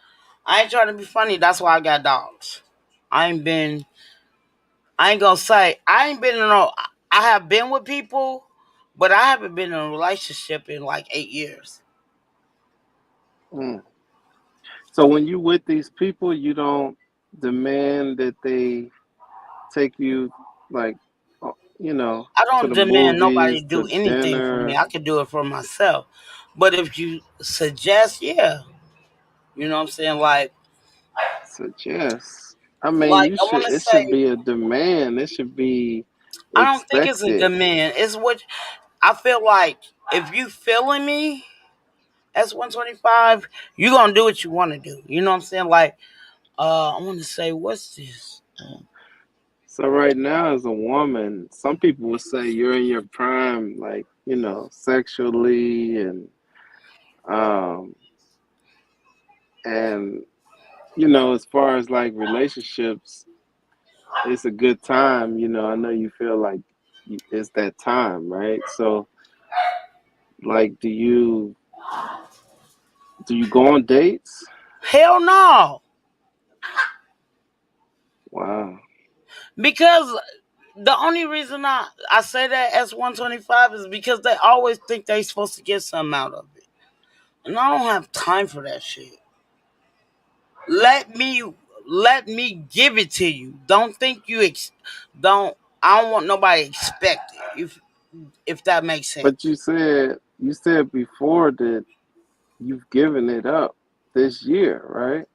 I ain't trying to be funny. That's why I got dogs. I ain't been, I ain't gonna say, I ain't been in I have been with people, but I haven't been in a relationship in like 8 years. mm. So when you with these people, you don't demand that they take you like I to don't the demand movies, nobody to do anything for me. dinner. I can do it for myself. But if you suggest, yeah. You know what I'm saying? Suggest. I mean, you I should. wanna It should say be a demand. It should be I don't think it's a expected. demand. It's what I feel like if you feeling me, S125, you gonna do what you wanna do. You know what I'm saying? I wanna say what's this? So right now, as a woman, some people would say you're in your prime, like sexually um and as far as like relationships, it's a good time. I know you feel like it's that time, right? So, like, do you go on dates? Hell no. Wow. Because the only reason I say that S125 is because they always think they supposed to get something out of it. And I don't have time for that shit. Let me let me give it to you. Don't think don't I don't want nobody expect it. If that makes But sense. you said before that you've given it up this year, right?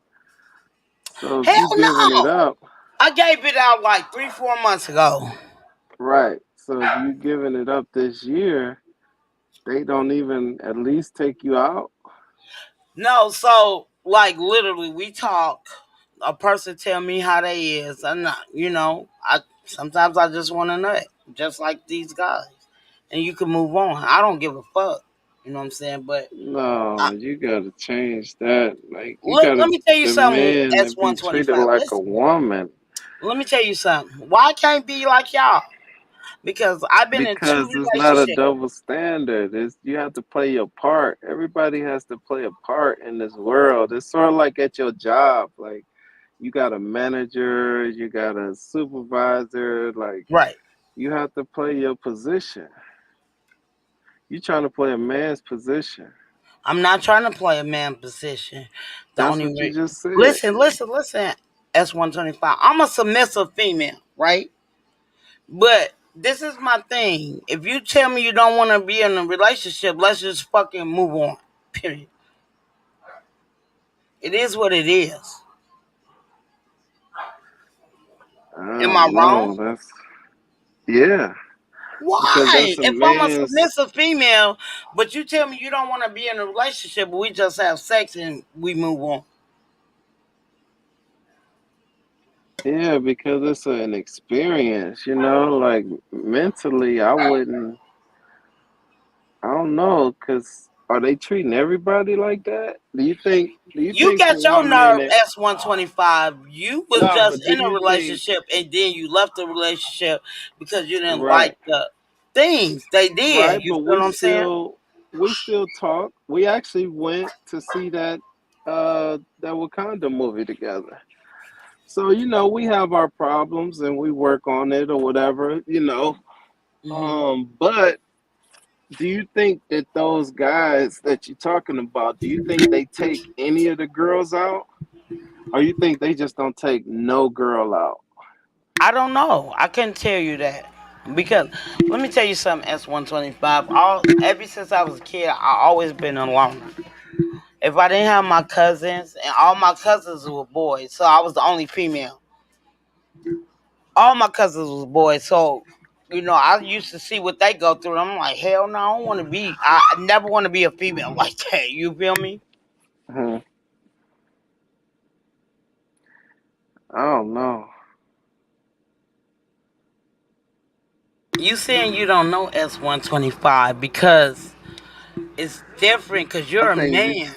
So if you Hell giving it no. up, I gave it out like 3-4 months ago. right? So if you giving it up this year, they don't even at least take you out. No, so like literally we talk. A person tell me how they is. I'm not, I sometimes I just want to nut, just like these guys, and you can move on. I don't give a fuck. You know what I'm saying? But No, I, you gotta change that. Like you let gotta me tell you something. demand to be treated S125. like a Listen, woman. let me tell you something. Why I can't be like y'all? Because I've been in two Because it's not a relationships. double standard. You have to play your part. Everybody has to play a part in this world. It's sort of like at your job. Like you got a manager, you got a supervisor. Like Right. you have to play your position. You trying to play a man's position. I'm not trying to play a man position. The That's only what you way. just said. Listen. S125. I'm a submissive female, right? But this is my thing. If you tell me you don't want to be in a relationship, let's just fucking move on. Period. It is what it is. I Am I don't wrong? know. Yeah, because Why? that's a If I'm a man's. submissive female, but you tell me you don't want to be in a relationship, we just have sex and we move on. Yeah, because it's an experience. Like mentally, I wouldn't. I don't know, because are they treating everybody like that? Do you think You for got your women nerve that S125. You was no, just but do in a you think relationship and then you left the relationship because you didn't like right, the things they did. right, You but feel what I'm saying? we still talk. We actually went to see that Wakanda movie together. So, we have our problems and we work on it or whatever. Hmm. But do you think that those guys that you're talking about, do you think they take any of the girls out? Or you think they just don't take no girl out? I don't know. I couldn't tell you that because let me tell you something. S125. All ever since I was a kid, I always been a loner. If I didn't have my cousins, and all my cousins were boys, so I was the only female. All my cousins was boys, so I used to see what they go through. I'm like, hell no, I don't want to be. I never want to be a female like that. You feel me? Mhm. I don't know. You saying you don't know S125 because it's different because I you're a think you man.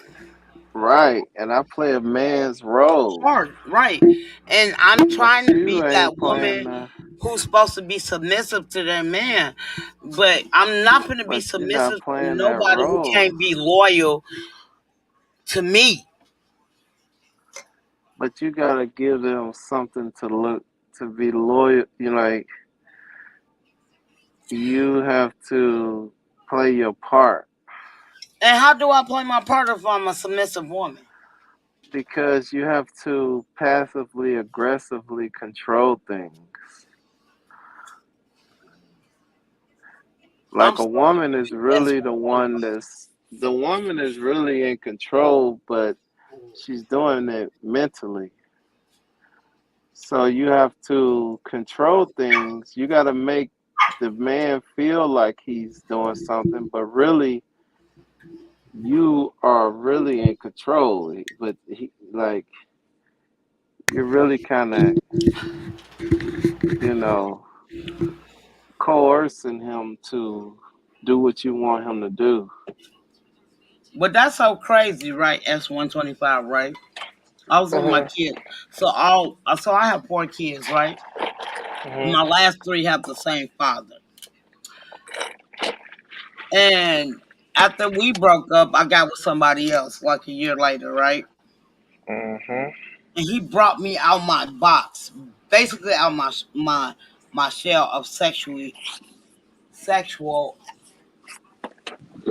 right, and I play a man's role, Hard, right? And I'm but trying to be you ain't that playing woman the. who's supposed to be submissive to their man, but I'm not going to be But you're not submissive to playing that nobody who role. can't be loyal to me. But you gotta give them something to look to be loyal. You like you have to play your part And how do I play my part if I'm a submissive woman? because you have to passively aggressively control things. I'm Like a still woman is really the one S125. that's the woman is really in control, but she's doing it mentally. So you have to control things. You got to make the man feel like he's doing something, but really you are really in control. But like you're really kind of, you know, coercing him to do what you want him to do. But that's so crazy, right? S125, right? I was with my Uh-huh. kid. So I have 4 kids, right? Uh-huh. My last 3 have the same father. And after we broke up, I got with somebody else like a year later, right? Uh-huh. And he brought me out my box, basically out my shell of sexual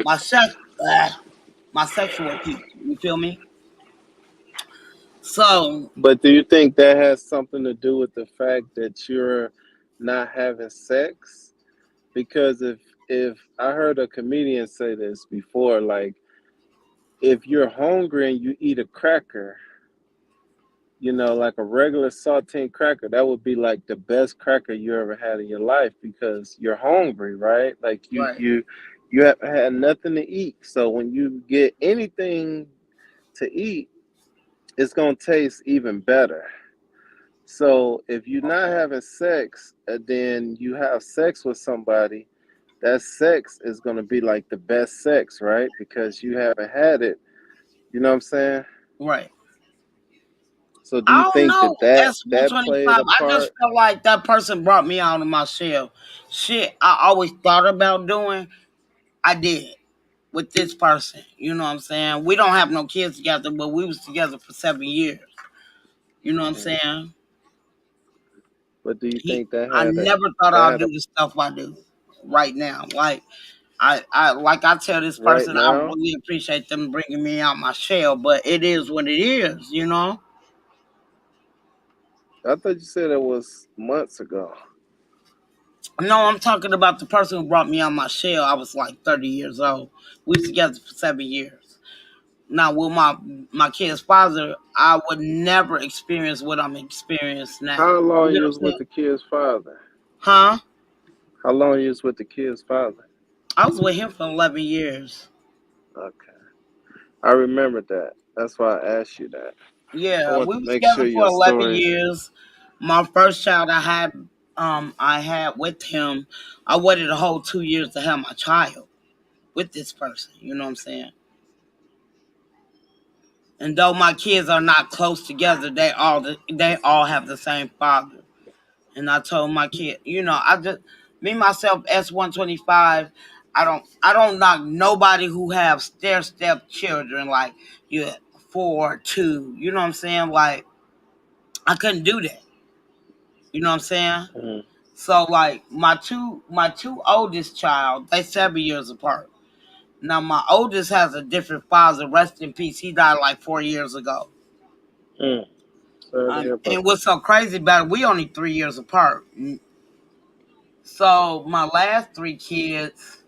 my sex my sexual piece. You feel me? So But do you think that has something to do with the fact that you're not having sex? Because if I heard a comedian say this before, like if you're hungry and you eat a cracker, like a regular saltine cracker, that would be like the best cracker you ever had in your life because you're hungry, right? Like you right, you you have had nothing to eat. So when you get anything to eat, it's gonna taste even better. So if you're not okay, having sex, then you have sex with somebody, that sex is gonna be like the best sex, right? Because you haven't had it. You know what I'm saying? right. So do you I don't think know that that played S125. a I just part? felt like that person brought me out of my shell. Shit, I always thought about doing. I did with this person. You know what I'm saying? We don't have no kids together, but we was together for 7 years. You know what I'm Mhm. saying? But do you He, think that I had a never thought that I'd had do a the stuff I do right now. Like like I tell this right person, I now? really appreciate them bringing me out my shell, but it is what it is. I thought you said it was months ago. No, I'm talking about the person who brought me out my shell. I was like 30 years old. We was together for 7 years. Now, with my kid's father, I would never experience what I'm experiencing now. How long You know you what was I'm with saying? the kid's father? Huh? How long you was with the kid's father? I was with him for 11 years. Okay, I remember that. That's why I asked you that. I Yeah, want we to was make sure together for your 11 story. years. My first child I had with him. I waited a whole 2 years to have my child with this person. You know what I'm saying? And though my kids are not close together, they all have the same father. And I told my kid, I just me myself S125. I don't knock nobody who have stair step children like you 4, 2. You know what I'm saying? Like I couldn't do that. You know what I'm saying? Mhm. So like my two oldest child, they 7 years apart. Now my oldest has a different father. Rest in peace. He died like 4 years ago. Mm. Sorry to hear about And what's so crazy about it, we only 3 years apart. So my last 3 kids,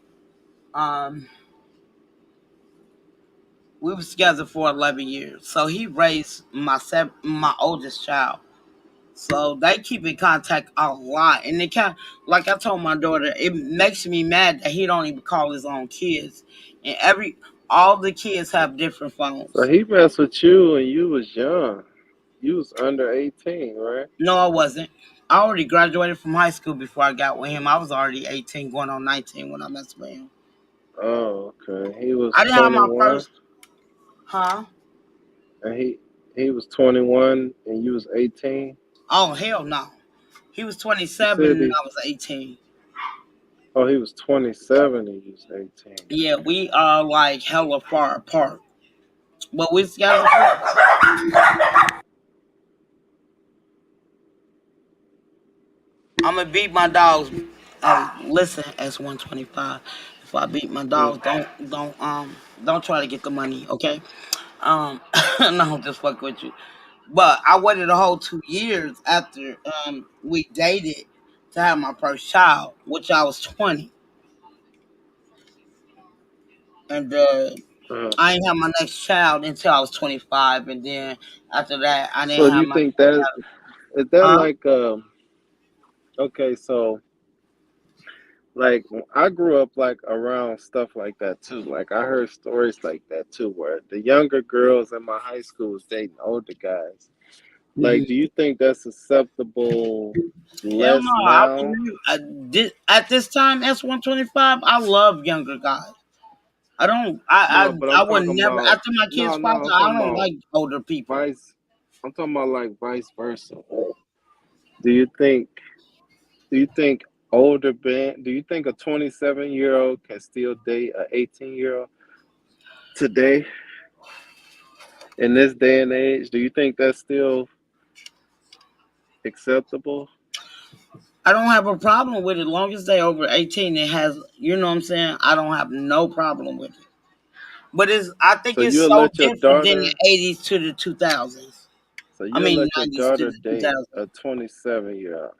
um, we was together for 11 years. So he raised my oldest child. So they keep in contact a lot, and it kind like I told my daughter, it makes me mad that he don't even call his own kids, and all the kids have different So phones. he messed with you when you was young. You was under 18, right? No, I wasn't. I already graduated from high school before I got with him. I was already 18, going on 19 when I messed with him. Oh, okay. He was I didn't have my 21, first, huh? and he was 21, and you was 18. Oh hell no. He was You 27 said and he, I was 18. oh, he was 27 and you was 18. Yeah, we are like hella far apart, but we together. I'm gonna beat my dogs. Hey, listen, S125. If I beat my Mm, dogs, don't try to get the money, okay? No, just fuck with you. But I waited a whole 2 years after we dated to have my first child, which I was 20, and uh, I didn't have my next child until I was 25, and then after that, I didn't so have you my think that is that huh? like okay, so like I grew up like around stuff like that too. Like I heard stories like that too, where the younger girls in my high school was dating older guys. Like, do Mhm. you think that's acceptable Hell less no, I would now? never. I did at this time S125. I love younger guys. I don't. No, but I'm I would talking never. about After my kid's no, father, I'm I talking don't about like older people. vice. I'm talking about like vice versa. Do you think? Do you think older band? Do you think a 27-year-old can still date a 18-year-old today in this day and age? Do you think that's still acceptable? I don't have a problem with it. Long as they over 18, it has. You know what I'm saying? I don't have no problem with it. But I think So it's you'll so let your different than the daughter. 80s to the 2000s. So I you'll mean let your 90s to daughter the date 2000s. a 27-year-old.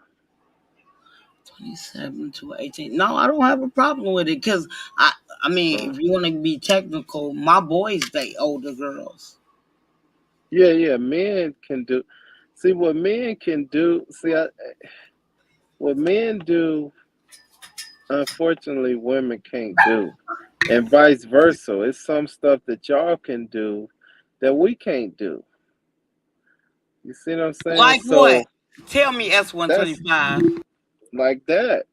27 to 18. No, I don't have a problem with it because I I mean, Uh, if you want to be technical, my boys date older girls. yeah, yeah. Men can do. See what men can do. What men do. Unfortunately, women can't do, and vice versa. It's some stuff that y'all can do that we can't do. You see what I'm saying? Like what? So Tell me that's S125. like that.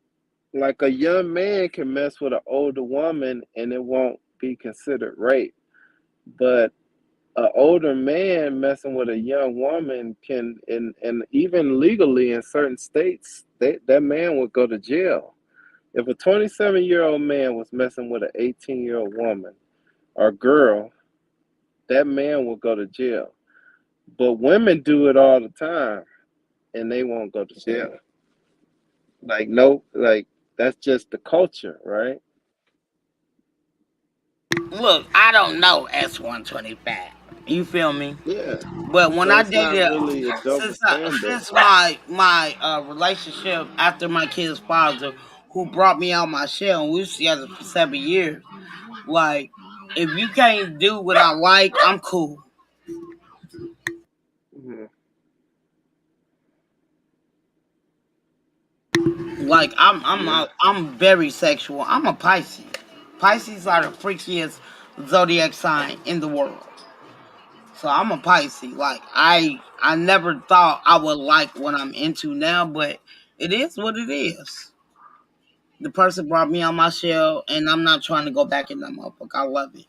Like a young man can mess with an older woman and it won't be considered rape. But an older man messing with a young woman can, and even legally in certain states, that man would go to jail. If a 27-year-old man was messing with an 18-year-old woman or girl, that man will go to jail. But women do it all the time and they won't go to jail. Like, no, like, that's just the culture, right? Look, I don't know S125. You feel me? Yeah. But when So I it's not dated, really a double standard. since my relationship after my kid's father, who brought me out my shell, and we was together for 7 years. Like, if you can't do what I like, I'm cool. Mhm. Like, Yeah. I'm very sexual. I'm a Pisces. Pisces are the freakiest zodiac sign in the world. So I'm a Pisces. Like, I never thought I would like what I'm into now, but it is what it is. The person brought me on my shell, and I'm not trying to go back in that motherfucker. I love it.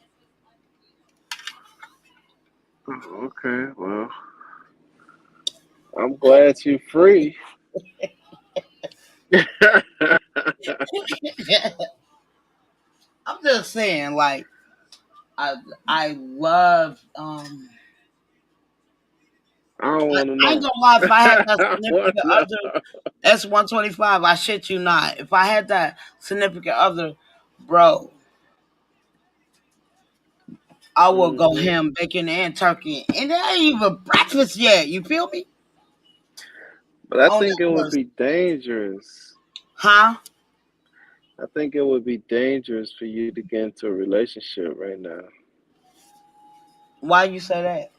Oh, okay. Well, I'm glad you're free. I I'm just saying, like, I I love don't want to I ain't know. gonna lie, if I had that I want significant to know. other S125, I shit you not. If I had that significant other, bro, I will go Hmm. ham, bacon, and turkey. And it ain't even breakfast yet. You feel me? But I On think that it would person. be dangerous. Huh? I think it would be dangerous for you to get into a relationship right now. Why you say that?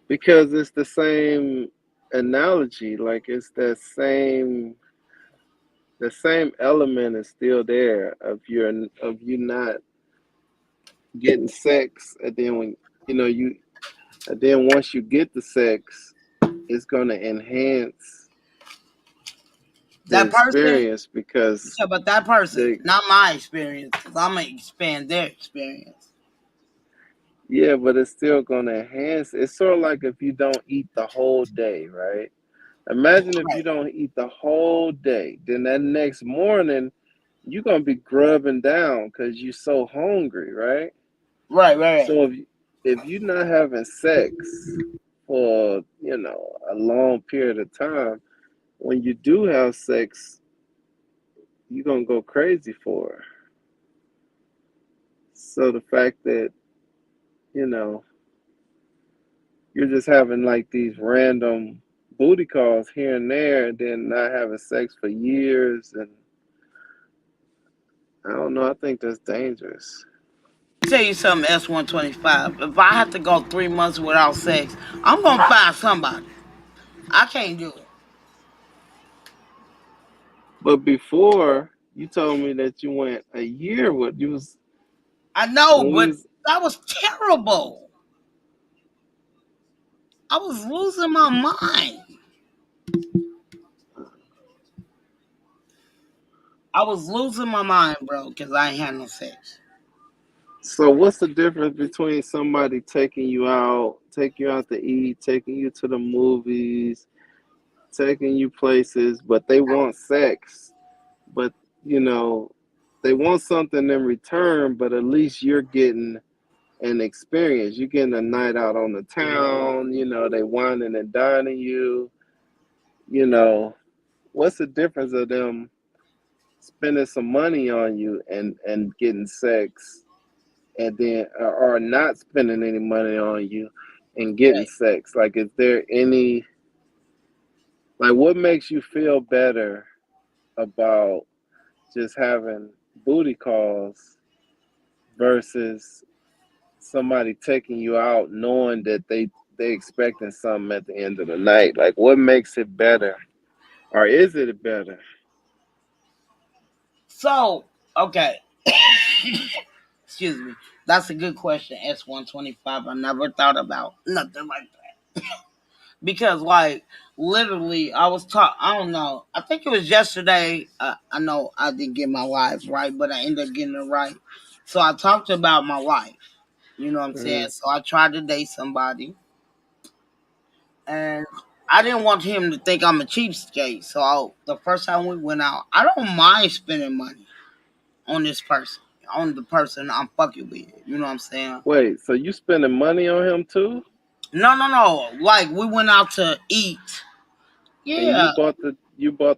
because it's the same analogy. Like it's the same element is still there of you not getting sex, and then when you and then once you get the sex, it's gonna enhance the That person, experience because yeah, but that person, the not my experience, because I'm gonna expand their experience. yeah, but it's still gonna enhance. It's sort of like if you don't eat the whole day, right? Imagine if you Right, don't eat the whole day, then that next morning you're gonna be grubbing down because you're so hungry, right? right, right, So if you're not having sex for a long period of time, when you do have sex, you're gonna go crazy for her. So the fact that you know you're just having like these random booty calls here and there, and then not having sex for years, and I don't know. I think that's dangerous. tell you something, S125. If I have to go 3 months without sex, I'm gonna find somebody. I can't do it. But before you told me that you went a year with you was I know, when we but was that was terrible. I was losing my mind. I was losing my mind, bro, because I ain't had no sex. so what's the difference between somebody taking you out to eat, taking you to the movies, taking you places, but they want sex, but you know, they want something in return, but at least you're getting an experience. You're getting a night out on the town, they whining and dining you, you know. What's the difference of them spending some money on you and getting sex, and then or not spending any money on you and getting Right. sex? Like, is there any like what makes you feel better about just having booty calls versus somebody taking you out knowing that they expecting something at the end of the night? Like, what makes it better, or is it better? So, okay. Excuse me. That's a good question, S125. I never thought about nothing like that. Because, like, literally, I don't know. I think it was yesterday. I know I didn't get my life right, but I ended up getting it right. So I talked about my life. You know what I'm saying? Hmm. So I tried to date somebody, and I didn't want him to think I'm a cheapskate. So the first time we went out, I don't mind spending money on this person, on the person I'm fucking with. You know what I'm saying? Wait, so you spending money on him too, No, no, no. Like we went out to eat. and you Yeah, bought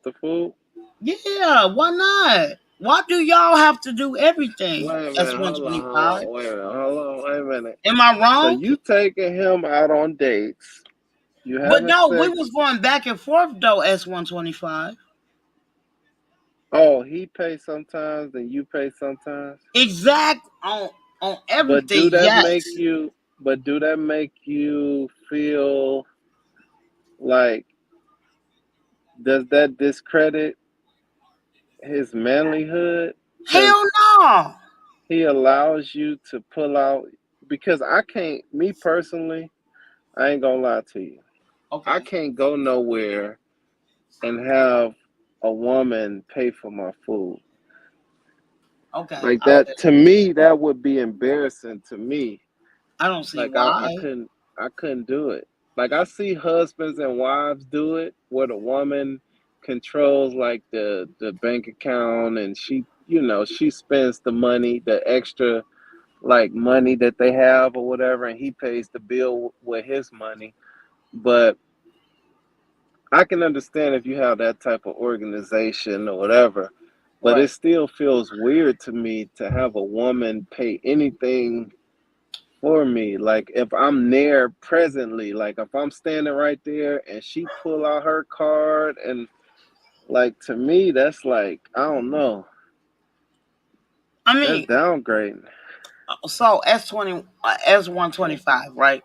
the food? yeah. Why not? Why do y'all have to do everything? Wait a That's minute, one hold on, twenty hold five. on, wait a minute, hold on, wait a minute. Am I So wrong? you taking him out on dates, you But having no, we was sex. going back and forth though. S125. Oh, he pays sometimes, then you pay sometimes. Exact on But everything. do that Yes. make you? But do that make you feel like? Does that discredit his manlyhood? Hell Because no. he allows you to pull out. Because I can't. Me personally, I ain't gonna lie to you. I Okay. can't go nowhere and have a woman pay for my food. Okay. Like that, to me, that would be embarrassing to me. I don't see Like I why. couldn't do it. Like I see husbands and wives do it where the woman controls like the bank account, and she spends the money, the extra like money that they have or whatever, and he pays the bill with his money. But I can understand if you have that type of organization or whatever, but it Right. still feels weird to me to have a woman pay anything for me. Like if I'm there presently, like if I'm standing right there and she pull out her card, and like to me that's like, I don't know, I that's mean, downgrading. so S125, right?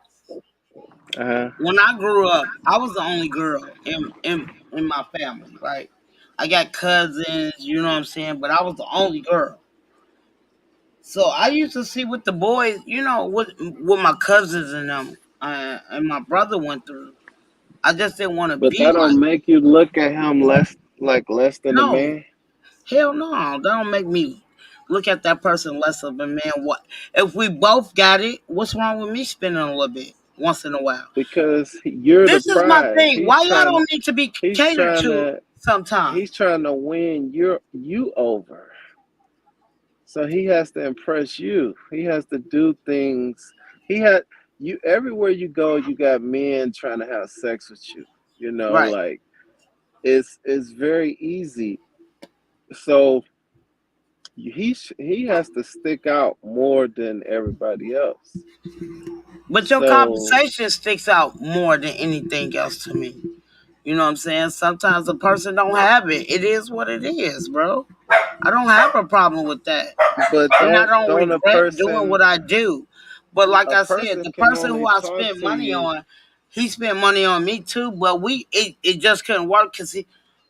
Uh-huh. When I grew up, I was the only girl in my family, right? I got cousins, you know what I'm saying, but I was the only girl. So I used to see what the boys, what my cousins and them and my brother went through. I just didn't want to But be that like, don't make you look at him less than a no, man. hell no, that don't make me look at that person less of a man. What if we both got it? What's wrong with me spending a little bit once in a while? Because you're the This is my prize. thing. Why y'all don't need to be He's catered trying to to sometimes? he's trying to win you over. So he has to impress you. He has to do things. He had you everywhere you go, you got men trying to have sex with you. Right. Like it's very easy. So he has to stick out more than everybody else. But your So, conversation sticks out more than anything else to me. You know what I'm saying? Sometimes a person don't have it. It is what it is, bro. I don't have a problem with that. but And I don't don't regret doing what I do. But like a I said, person the can person who only I talk spent to money you. on, he spent money on me too. But it just couldn't work because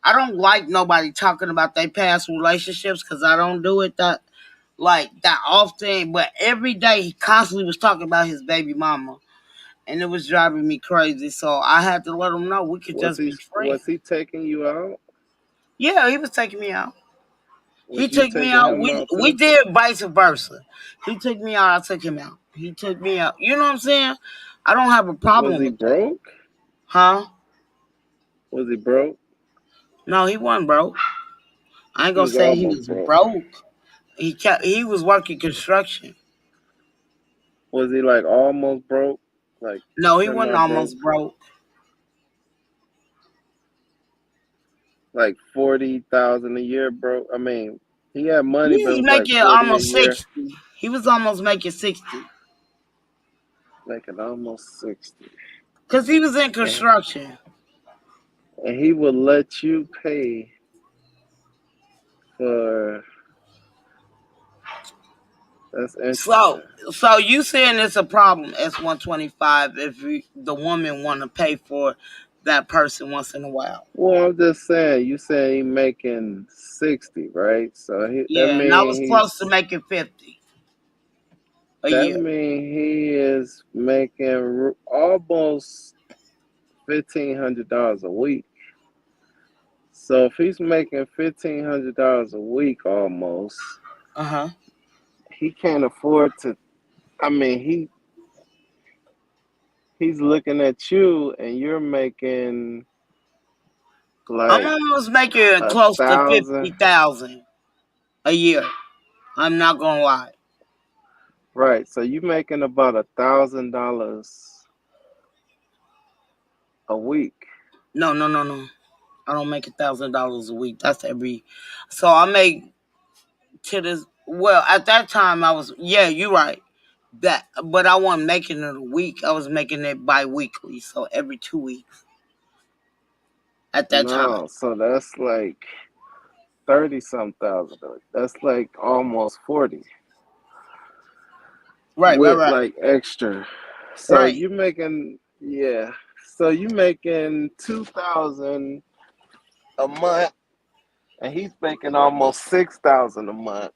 I don't like nobody talking about their past relationships because I don't do it that often. But every day he constantly was talking about his baby mama, and it was driving me crazy. So I had to let him know we could just be friends. Was he taking you out? Yeah, he was taking me out. He Was you took me taking out. him We out we too? did vice versa. He took me out. I took him out. He took me out. You know what I'm saying? I don't have a Was problem he with that, broke? huh? Was he broke? No, he wasn't broke. I ain't He gonna was say he almost was broke. broke. He was working construction. Was he like almost broke? Like No, he wasn't semi broke? almost broke. Like 40,000 a year broke? I mean, he had money, Yeah, but it he was like making 40 a almost year, 60. He was almost making 60 making almost 60. because he was in And, construction. and he would let you pay for. That's So, interesting. so you saying it's a problem S125 if the woman want to pay for that person once in a while? Well, I'm just saying, you say he making 60, right? That Yeah, and I was mean close to making 50 a year. he is making almost $1,500 a week. So if he's making $1,500 a week almost, Uh huh. he can't afford to. I mean, he's looking at you, and you're making I'm like almost making a close to thousand. 50,000 a year. I'm not gonna lie. Right. So you making about $1,000 a week. No, no, no, no. I don't make $1,000 a week. That's every. So I make to this. Well, at that time I was. Yeah, you're right. That, but I wasn't making it a week. I was making it bi-weekly, so every 2 weeks at that time. No, so that's like 30 some thousand. That's like almost 40 Right, right, with right, like extra. So right. you making, yeah. So you making 2,000 a month, and he's making almost 6,000 a month.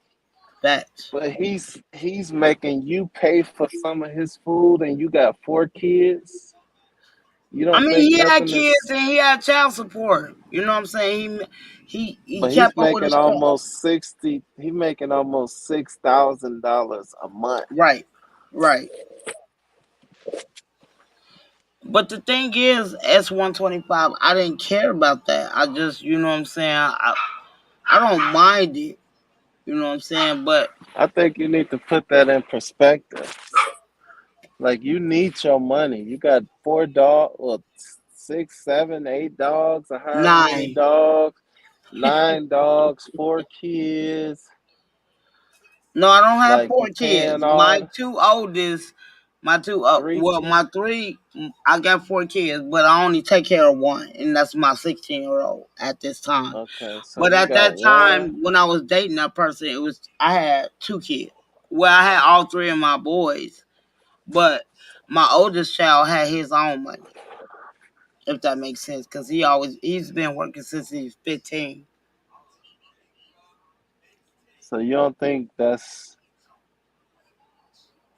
That. But he's making you pay for some of his food, and you got 4 kids. You I don't mean, think he had nothing kids is. and he had child support. You know what I'm saying? He But kept he's up with making his child. almost 60. He making almost $6,000 a month. Right, right. But the thing is, S125, I didn't care about that. I just, you know what I'm saying? I don't mind it. You know what I'm saying? But I think you need to put that in perspective. Like you need your money. You got 4 dogs, or 6, 7, 8 dogs, or however many 9. dogs, 9 dogs, 4 kids. No, I don't have Like four you paying kids. My all two oldest, three. my three, I got 4 kids, but I only take care of one, and that's my 16-year-old at this time. Okay, so But you at got that one. time, when I was dating that person, I had 2 kids. Well, I had all three of my boys, but My oldest child had his own money, if that makes sense, because he's been working since he's 15. So you don't think that's?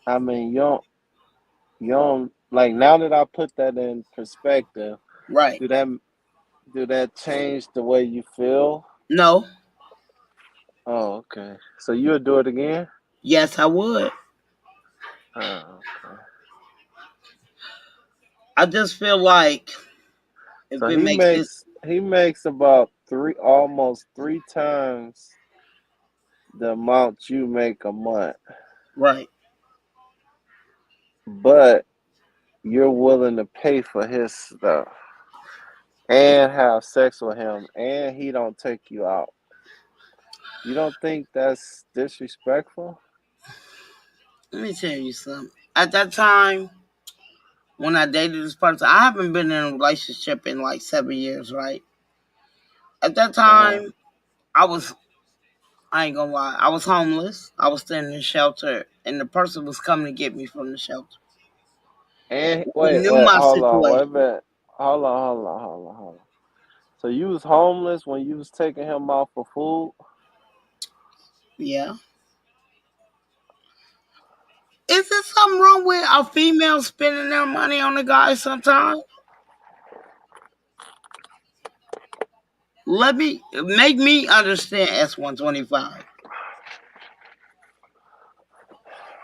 I mean, you don't like now that I put that in perspective. Right. Do that do that change the way you feel? No. Oh, okay. So you'll do it again? Yes, I would. Oh, okay. I just feel like if So it he makes it makes he makes about almost three times the amount you make a month, right. but you're willing to pay for his stuff and have sex with him, and he don't take you out. You don't think that's disrespectful? Let me tell you something. At that time, when I dated this person, I haven't been in a relationship in like 7 years, right? At that Uh huh. time, I was, I ain't gonna lie, I was homeless. I was staying in a shelter, and the person was coming to get me from the shelter. And He wait, knew wait, my hold on, wait a situation. minute. Hold on. So you was homeless when you was taking him out for food? Yeah. Is there something wrong with a female spending their money on a guy sometimes? Let me make me understand S125.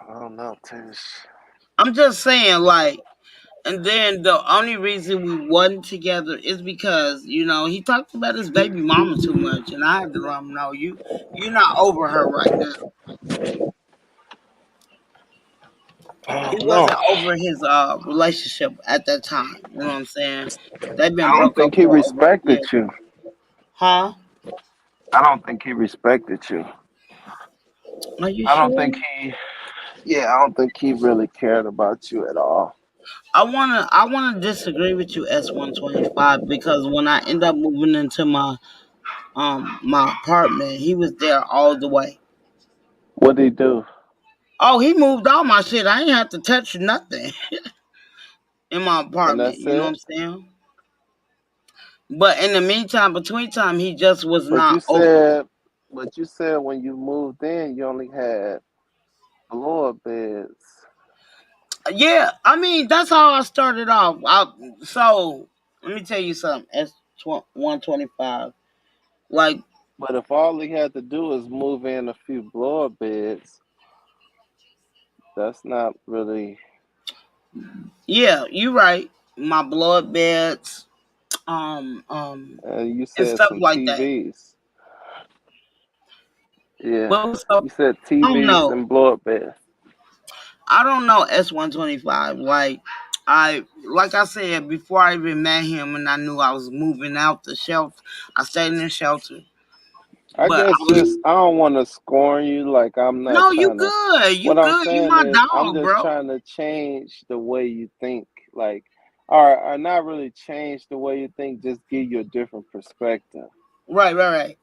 I don't know, Tish. I'm just saying, like, and then the only reason we wasn't together is because he talked about his baby mama too much, and I had to let him know you're not over her right now. I He don't know. wasn't over his relationship at that time. You know what I'm saying? They've been I don't broke up think he for over a respected year. you. Huh? I don't think he respected you. Are you I don't sure? think he, yeah, I don't think he really cared about you at all. I wanna disagree with you, S125, because when I end up moving into my apartment, he was there all the way. What did he do? Oh, he moved all my shit. I ain't have to touch nothing in my And apartment. that's You know what it? I'm saying? But in the meantime, between time, he just was But you not over. said, but you said when you moved in, you only had floor beds. Yeah, I mean that's how I started off. So let me tell you something. S125. Like, But if all he had to do is move in a few blower beds, that's not really. yeah, you right. My blood beds, You and said stuff some like that. TVs. Yeah, But so you said I don't TVs know. and blower beds. I don't know S125. Like I said before, I even met him, and I knew I was moving out the shelter. I stayed in the shelter, I but I guess was just I don't want to scorn you. Like I'm not no. You trying to. good? What You I'm good? You saying my is I'm dog, just bro. trying to change the way you think. Like, or not really change the way you think. Just give you a different perspective. Right.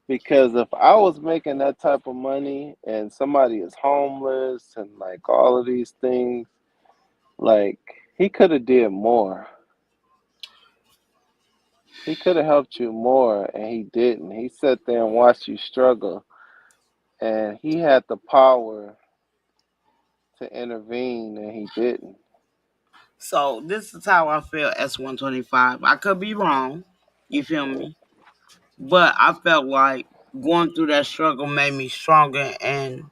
Because if I was making that type of money and somebody is homeless and like all of these things, like he could have did more. He could have helped you more and he didn't. He sat there and watched you struggle and he had the power to intervene and he didn't. So this is how I feel. S125. I could be wrong. You feel me? But I felt like going through that struggle made me stronger and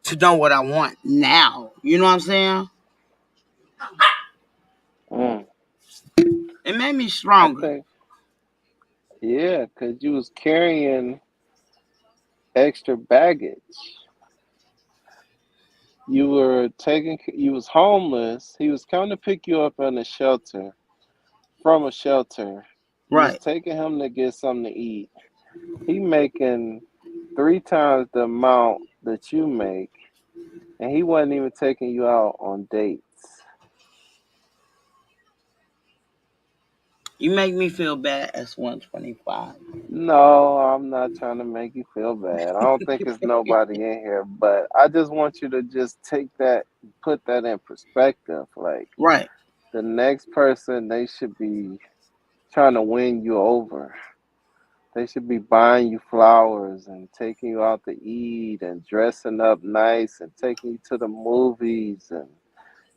to know what I want now. You know what I'm saying? Mm. It made me I stronger. think, yeah, because you was carrying extra baggage. You was homeless. He was coming to pick you up in a shelter, from a shelter. You was Right. taking him to get something to eat. He making three times the amount that you make, and he wasn't even taking you out on dates. You make me feel bad, S125. No, I'm not trying to make you feel bad. I don't think it's nobody in here, but I just want you to just take that, put that in perspective. Like Right. the next person, they should be trying to win you over. They should be buying you flowers and taking you out to eat and dressing up nice and taking you to the movies and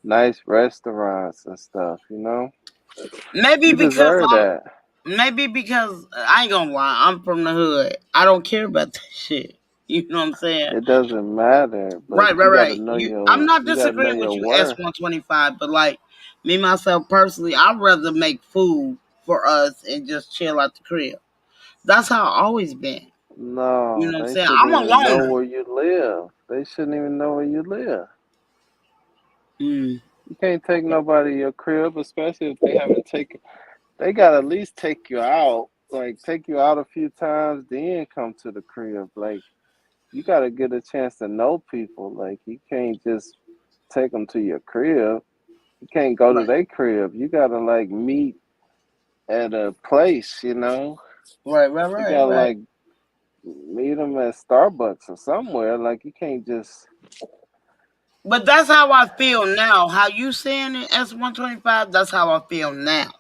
nice restaurants and stuff, you know? Maybe You because deserve that. maybe because I ain't gonna lie, I'm from the hood. I don't care about that shit. You know what I'm saying? It doesn't matter, but Right, right, you gotta right. know I'm not you gotta know disagreeing your with you, worth. S125, but like me myself personally, I'd rather make food for us and just chill at the crib. That's how I always been. You No, know what I'm they saying? shouldn't I'm a even know loner. where you live. They shouldn't even know where you live. Mm, You can't take nobody to your crib, especially if they haven't taken. They gotta at least take you out, like take you out a few times, then come to the crib. Like you gotta get a chance to know people. Like you can't just take them to your crib. You can't go to right, their crib. You gotta like meet at a place. You know, right, right, you right, gotta right. like meet them at Starbucks or somewhere. Like you can't just. But that's how I feel now. How you saying it, S125? That's how I feel now.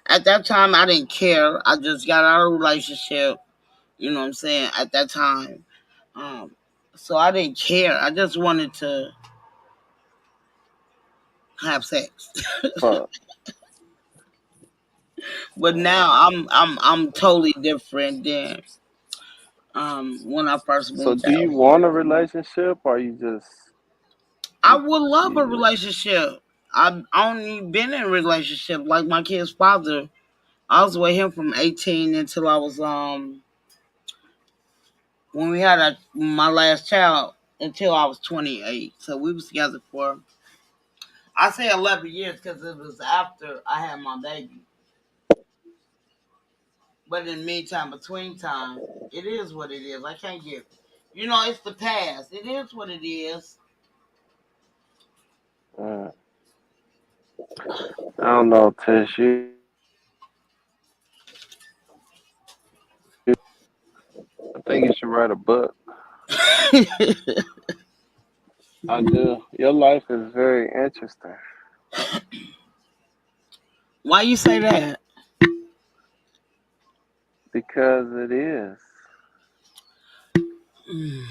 At that time, I didn't care. I just got out of a relationship. You know what I'm saying? At that time, um, so I didn't care. I just wanted to have sex. Fuck. But now I'm totally different than when I first So moved do out you here. want a relationship or you just I you, would love a you just relationship. I've only been in a relationship like my kid's father. I was with him from 18 until I was when we had my last child until I was 28. So we was together for I say 11 years because it was after I had my baby. But in the meantime, between time, it is what it is. I can't get, it's the past. It is what it is. uh, I don't know, Tish. I think you should write a book. I do. Your life is very interesting Why you say that? because it is. Mm,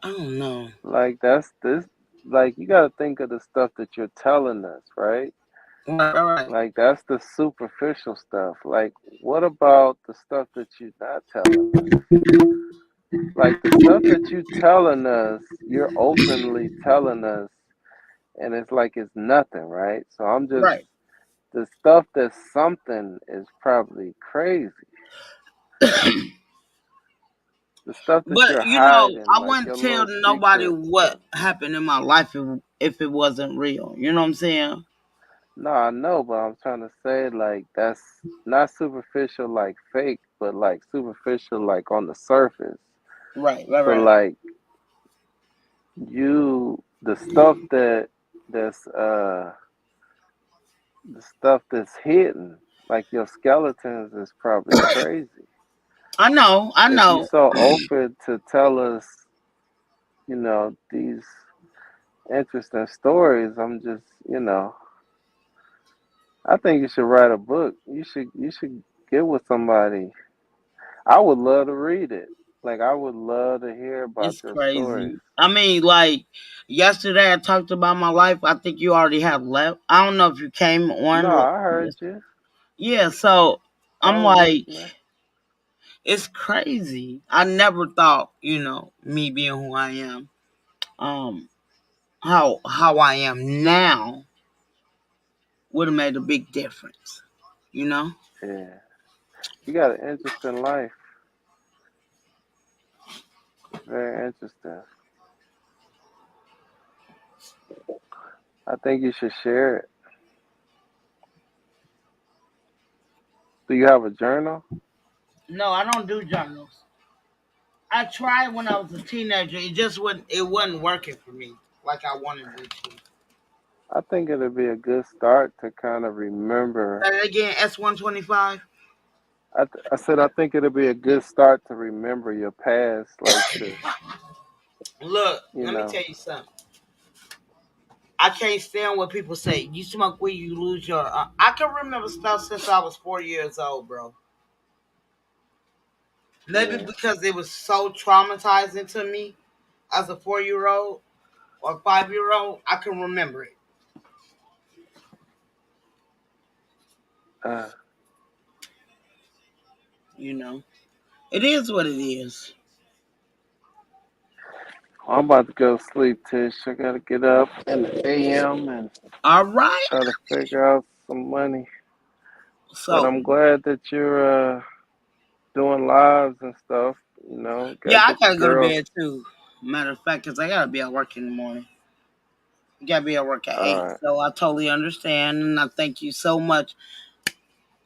I don't know. Like that's this. Like you got to think of the stuff that you're telling us, right? Right, right, right. Like that's the superficial stuff. Like what about the stuff that you're not telling us? Like the stuff that you telling us, you're openly telling us, and it's like it's nothing, right? So I'm just Right. the stuff that's something is probably crazy. The stuff that But you're hiding, I like wouldn't your tell little nobody secrets, what and happened in my life if it wasn't real. You know what I'm saying? no, I know, but I'm trying to say like that's not superficial like fake, but like superficial like on the surface. Right, right, So right. like the stuff that's the stuff that's hidden, like your skeletons, is probably crazy. I know, I If you know. so open to tell us, these interesting stories, I'm just, I think you should write a book. You should get with somebody. I would love to read it. Like I would love to hear about It's your stories. crazy. I mean, like yesterday I talked about my life. I think you already have left. I don't know if you came No, on. I heard you. Yeah, so I I'm was like, listening. it's crazy. I never thought, me being who I am, um, how I am now would have made a big difference. You know? Yeah. You got an interesting life. Very interesting. I think you should share it. Do you have a journal? No, I don't do journals. I tried when I was a teenager. It wasn't working for me like I wanted it to. I think it'll be a good start to kind of remember. Say it again, S125. I said I think it'll be a good start to remember your past, like to, Look, you let me know. tell you something. I can't stand what people say. You smoke weed, you lose your. I can remember stuff since I was 4 years old, bro. Maybe Yeah. because it was so traumatizing to me as a 4 year old or 5 year old, I can remember it. Uh, You know, it is what it is. I'm about to go sleep, Tish. I gotta get up in the AM and All right. try to figure out some money. But So I'm glad that you're doing lives and stuff. yeah, Gotta I get the gotta go to girls. bed too. Matter of fact, cause I gotta be at work in the morning. You gotta be at work at All 8. right. So I totally understand, and I thank you so much.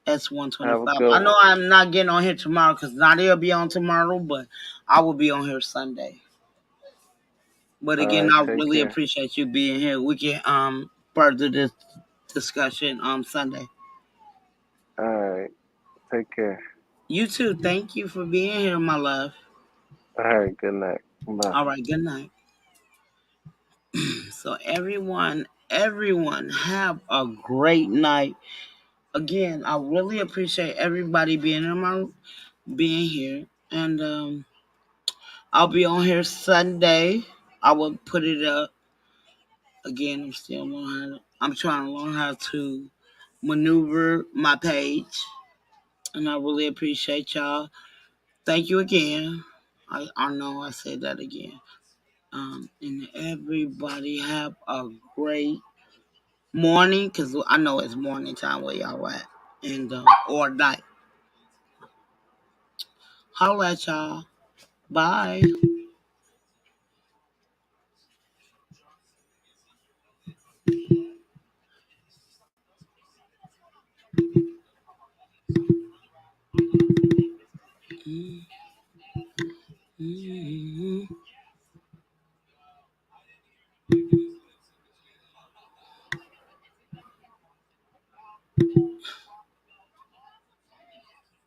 S one twenty Have a five. good I know one. I'm not getting on here tomorrow because Nadia will be on tomorrow, but I will be on here Sunday. But All again, right. I Take really care. appreciate you being here. We can further this discussion Sunday. All right. Take care. You too. Thank you for being here, my love. All right. Good night. Bye. All right. Good night. So everyone, have a great night. Again, I really appreciate everybody being here, and I'll be on here Sunday. I will put it up again. I'm trying to learn how to maneuver my page, and I really appreciate y'all. Thank you again. I know I said that again. And everybody have a great morning, because I know it's morning time where y'all at, and or night. Holla at y'all. Bye. Mm-hmm.